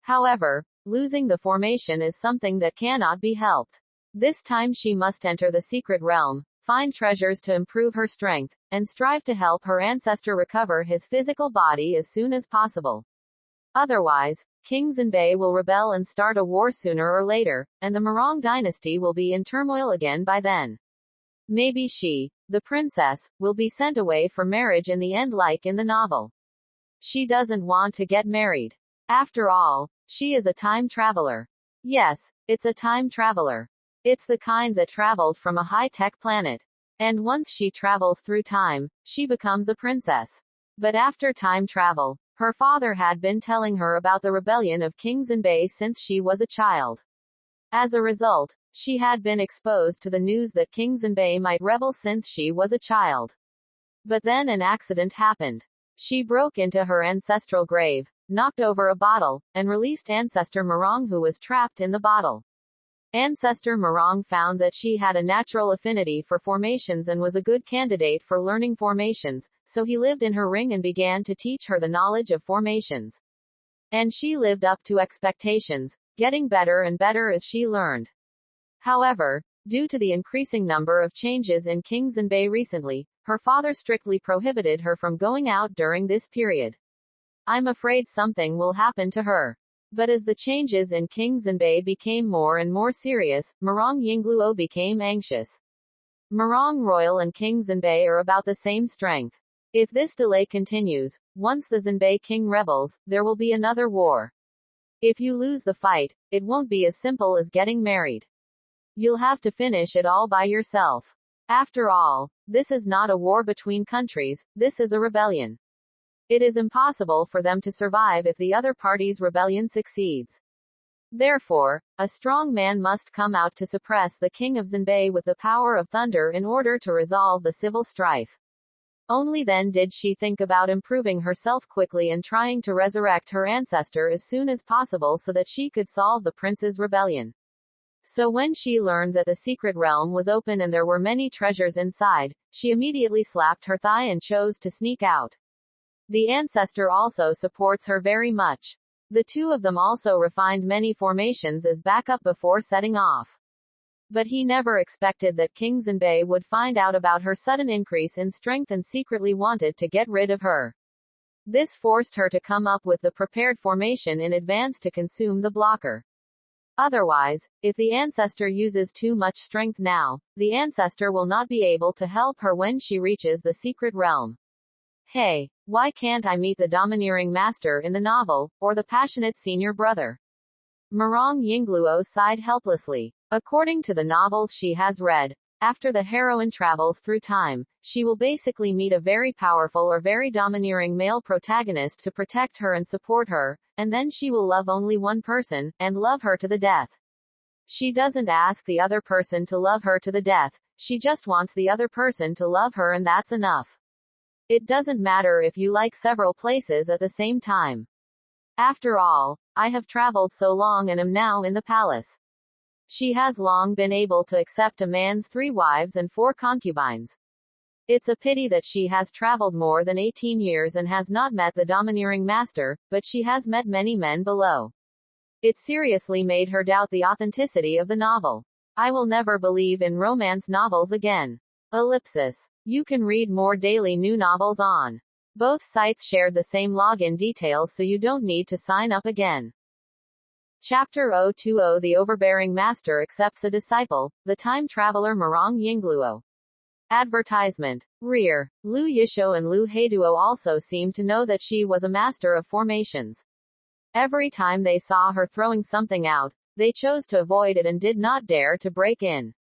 However, losing the formation is something that cannot be helped. This time she must enter the secret realm, find treasures to improve her strength, and strive to help her ancestor recover his physical body as soon as possible. Otherwise, King Zenbei will rebel and start a war sooner or later, and the Murong dynasty will be in turmoil again by then. Maybe she, the princess, will be sent away for marriage in the end like in the novel. She doesn't want to get married. After all, she is a time traveler. Yes, it's a time traveler. It's the kind that traveled from a high-tech planet. And once she travels through time, she becomes a princess. But after time travel, her father had been telling her about the rebellion of King Zenbei since she was a child. As a result, she had been exposed to the news that King Zenbei might rebel since she was a child. But then an accident happened. She broke into her ancestral grave, knocked over a bottle, and released Ancestor Murong, who was trapped in the bottle. Ancestor Murong found that she had a natural affinity for formations and was a good candidate for learning formations, so he lived in her ring and began to teach her the knowledge of formations. And she lived up to expectations, getting better and better as she learned. However, due to the increasing number of changes in King Zenbei recently, her father strictly prohibited her from going out during this period. I'm afraid something will happen to her. But as the changes in King Zenbei became more and more serious, Murong Yingluo became anxious. Murong Royal and King Zenbei are about the same strength. If this delay continues, once the Zenbei king rebels, there will be another war. If you lose the fight, it won't be as simple as getting married. You'll have to finish it all by yourself. After all, this is not a war between countries, this is a rebellion. It is impossible for them to survive if the other party's rebellion succeeds. Therefore, a strong man must come out to suppress the king of Zenbei with the power of thunder in order to resolve the civil strife. Only then did she think about improving herself quickly and trying to resurrect her ancestor as soon as possible so that she could solve the prince's rebellion. So when she learned that the secret realm was open and there were many treasures inside, she immediately slapped her thigh and chose to sneak out. The ancestor also supports her very much. The two of them also refined many formations as backup before setting off. But he never expected that King Zenbei would find out about her sudden increase in strength and secretly wanted to get rid of her. This forced her to come up with the prepared formation in advance to consume the blocker. Otherwise, if the ancestor uses too much strength now, the ancestor will not be able to help her when she reaches the secret realm. Hey, why can't I meet the domineering master in the novel, or the passionate senior brother? Murong Yingluo sighed helplessly. According to the novels she has read, after the heroine travels through time, she will basically meet a very powerful or very domineering male protagonist to protect her and support her, and then she will love only one person, and love her to the death. She doesn't ask the other person to love her to the death, she just wants the other person to love her and that's enough. It doesn't matter if you like several places at the same time. After all, I have traveled so long and am now in the palace. She has long been able to accept a man's 3 wives and 4 concubines. It's a pity that she has traveled more than 18 years and has not met the domineering master, but she has met many men below. It seriously made her doubt the authenticity of the novel. I will never believe in romance novels again. Ellipsis. You can read more daily new novels on. Both sites shared the same login details so you don't need to sign up again. Chapter 020 The Overbearing Master Accepts a Disciple, The Time Traveler Murong Yingluo. Advertisement. Rear. Lu Yisho and Lu Heiduo also seemed to know that she was a master of formations. Every time they saw her throwing something out, they chose to avoid it and did not dare to break in.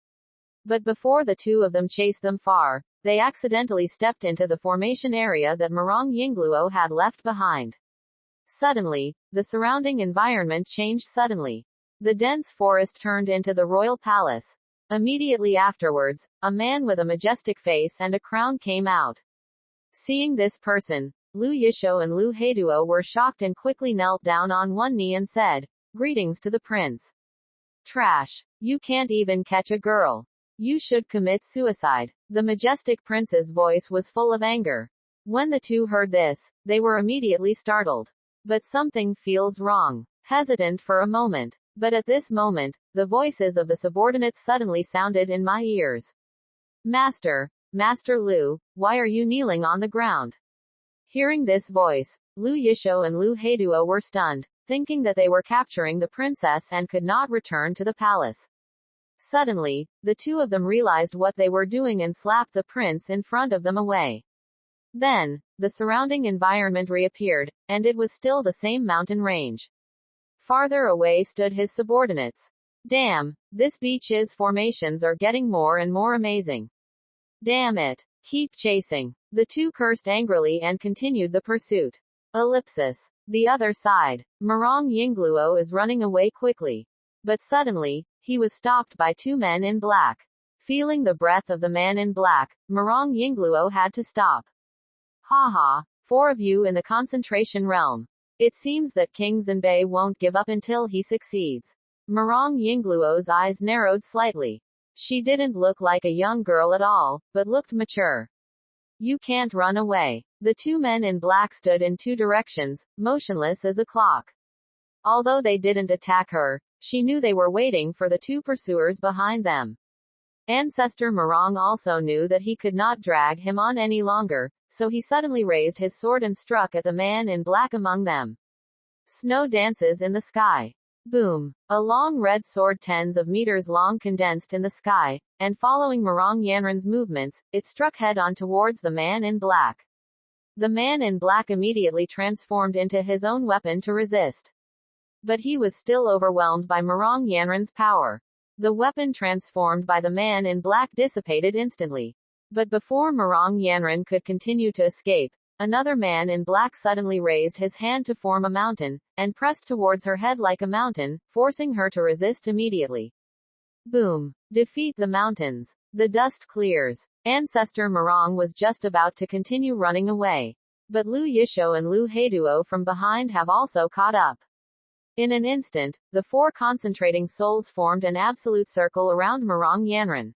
But before the two of them chased them far, they accidentally stepped into the formation area that Murong Yingluo had left behind. Suddenly, the surrounding environment changed suddenly. The dense forest turned into the royal palace. Immediately afterwards, a man with a majestic face and a crown came out. Seeing this person, Lu Yisho and Lu Heiduo were shocked and quickly knelt down on one knee and said, "Greetings to the prince." Trash. You can't even catch a girl. You should commit suicide. The majestic prince's voice was full of anger. When the two heard this, they were immediately startled. But something feels wrong. Hesitant for a moment. But at this moment, the voices of the subordinates suddenly sounded in my ears. Master Lu, why are you kneeling on the ground? Hearing this voice, Lu Yisho and Lu Heiduo were stunned, thinking that they were capturing the princess and could not return to the palace. Suddenly, the two of them realized what they were doing and slapped the prince in front of them away. Then, the surrounding environment reappeared, and it was still the same mountain range. Farther away stood his subordinates. Damn, this beach's formations are getting more and more amazing. Damn it. Keep chasing. The two cursed angrily and continued the pursuit. Ellipsis. The other side. Murong Yingluo is running away quickly. But suddenly, he was stopped by 2 men in black. Feeling the breath of the man in black, Murong Yingluo had to stop. Haha, 4 of you in the concentration realm. It seems that King Zenbei won't give up until he succeeds. Murong Yingluo's eyes narrowed slightly. She didn't look like a young girl at all, but looked mature. You can't run away. The 2 men in black stood in 2 directions, motionless as a clock. Although they didn't attack her, she knew they were waiting for the 2 pursuers behind them. Ancestor Murong also knew that he could not drag him on any longer, so he suddenly raised his sword and struck at the man in black among them. Snow dances in the sky. Boom. A long red sword tens of meters long condensed in the sky, and following Murong Yanran's movements, it struck head-on towards the man in black. The man in black immediately transformed into his own weapon to resist. But he was still overwhelmed by Murong Yanran's power. The weapon transformed by the man in black dissipated instantly. But before Murong Yanran could continue to escape, another man in black suddenly raised his hand to form a mountain, and pressed towards her head like a mountain, forcing her to resist immediately. Boom. Defeat the mountains. The dust clears. Ancestor Murong was just about to continue running away. But Lu Yisho and Lu Heiduo from behind have also caught up. In an instant, the four concentrating souls formed an absolute circle around Murong Yanran.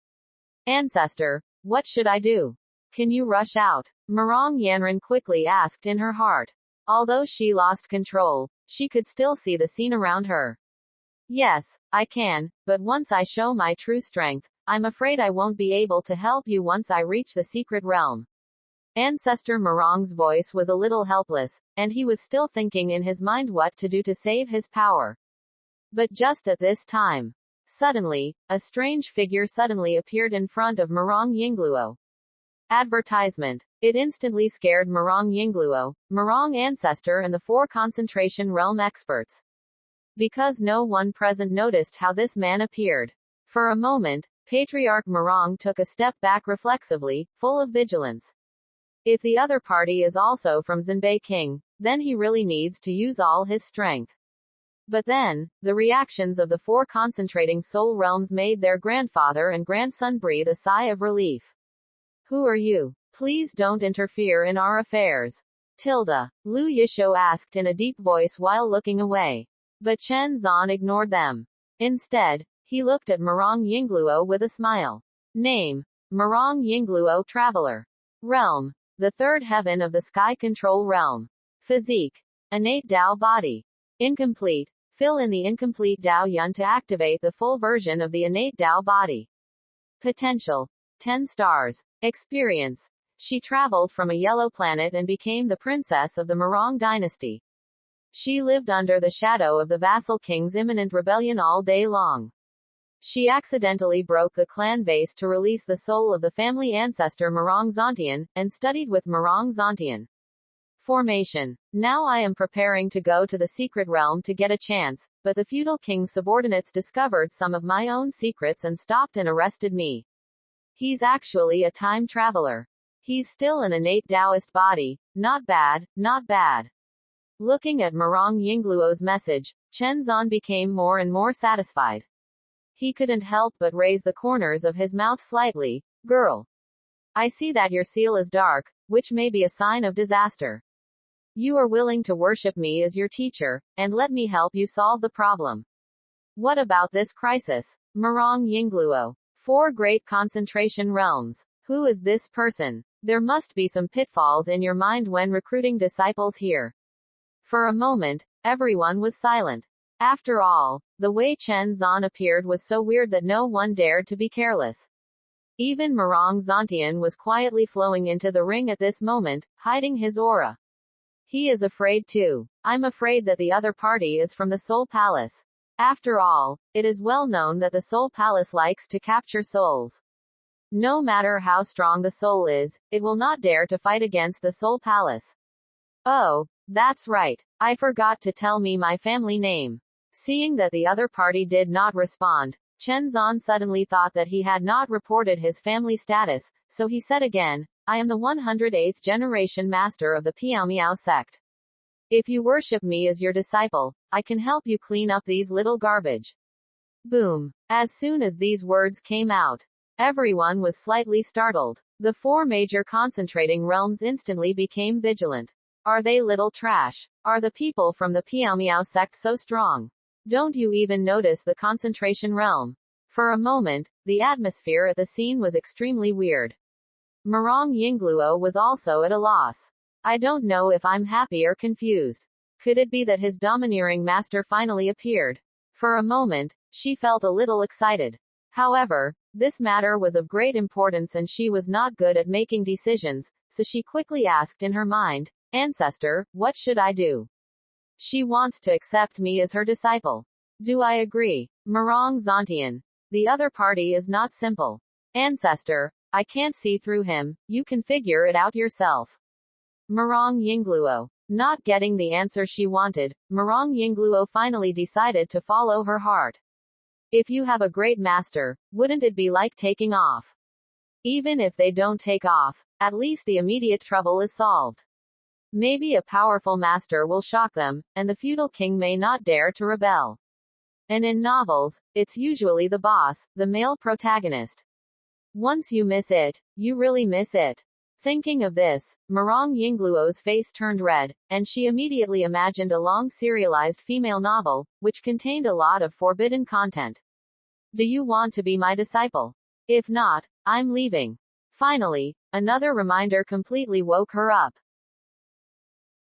Ancestor, what should I do? Can you rush out? Murong Yanran quickly asked in her heart. Although she lost control, she could still see the scene around her. Yes, I can, but once I show my true strength, I'm afraid I won't be able to help you once I reach the secret realm. Ancestor Murong's voice was a little helpless, and he was still thinking in his mind what to do to save his power. But just at this time, suddenly, a strange figure suddenly appeared in front of Murong Yingluo. Advertisement. It instantly scared Murong Yingluo, Murong Ancestor and the four concentration realm experts. Because no one present noticed how this man appeared. For a moment, Patriarch Murong took a step back reflexively, full of vigilance. If the other party is also from Zenbei King, then he really needs to use all his strength. But then, the reactions of the four concentrating soul realms made their grandfather and grandson breathe a sigh of relief. Who are you? Please don't interfere in our affairs. Lu Yisho asked in a deep voice while looking away. But Chen Zan ignored them. Instead, he looked at Murong Yingluo with a smile. Name: Murong Yingluo Traveler. Realm: the third heaven of the Sky Control Realm. Physique: innate Dao body. Incomplete. Fill in the incomplete Dao Yun to activate the full version of the innate Dao body. Potential: 10 stars. Experience: she traveled from a yellow planet and became the princess of the Murong dynasty. She lived under the shadow of the vassal king's imminent rebellion all day long. She accidentally broke the clan base to release the soul of the family ancestor Murong Zontian, and studied with Murong Zontian. Formation: now I am preparing to go to the secret realm to get a chance, but the feudal king's subordinates discovered some of my own secrets and stopped and arrested me. He's actually a time traveler. He's still an innate Taoist body. Not bad, not bad. Looking at Murong Yingluo's message, Chen Zan became more and more satisfied. He couldn't help but raise the corners of his mouth slightly. Girl, I see that your seal is dark, which may be a sign of disaster. You are willing to worship me as your teacher, and let me help you solve the problem. What about this crisis? Murong Yingluo. 4 great concentration realms. Who is this person? There must be some pitfalls in your mind when recruiting disciples here. For a moment, everyone was silent. After all, the way Chen Zan appeared was so weird that no one dared to be careless. Even Murong Zontian was quietly flowing into the ring at this moment, hiding his aura. He is afraid too. I'm afraid that the other party is from the Soul Palace. After all, it is well known that the Soul Palace likes to capture souls. No matter how strong the soul is, it will not dare to fight against the Soul Palace. Oh, that's right. I forgot to tell me my family name. Seeing that the other party did not respond, Chen Zan suddenly thought that he had not reported his family status, so he said again, I am the 108th generation master of the Piaomiao sect. If you worship me as your disciple, I can help you clean up these little garbage. Boom. As soon as these words came out, everyone was slightly startled. The 4 major concentrating realms instantly became vigilant. Are they little trash? Are the people from the Piaomiao sect so strong? Don't you even notice the concentration realm? For a moment, the atmosphere at the scene was extremely weird. Murong Yingluo was also at a loss. I don't know if I'm happy or confused. Could it be that his domineering master finally appeared? For a moment, she felt a little excited. However, this matter was of great importance and she was not good at making decisions, so she quickly asked in her mind, Ancestor, what should I do? She wants to accept me as her disciple. Do I agree? Murong Zontian. The other party is not simple. Ancestor, I can't see through him, you can figure it out yourself. Murong Yingluo. Not getting the answer she wanted, Murong Yingluo finally decided to follow her heart. If you have a great master, wouldn't it be like taking off? Even if they don't take off, at least the immediate trouble is solved. Maybe a powerful master will shock them, and the feudal king may not dare to rebel. And in novels, it's usually the boss, the male protagonist. Once you miss it, you really miss it. Thinking of this, Marong Yingluo's face turned red, and she immediately imagined a long serialized female novel, which contained a lot of forbidden content. Do you want to be my disciple? If not, I'm leaving. Finally, another reminder completely woke her up.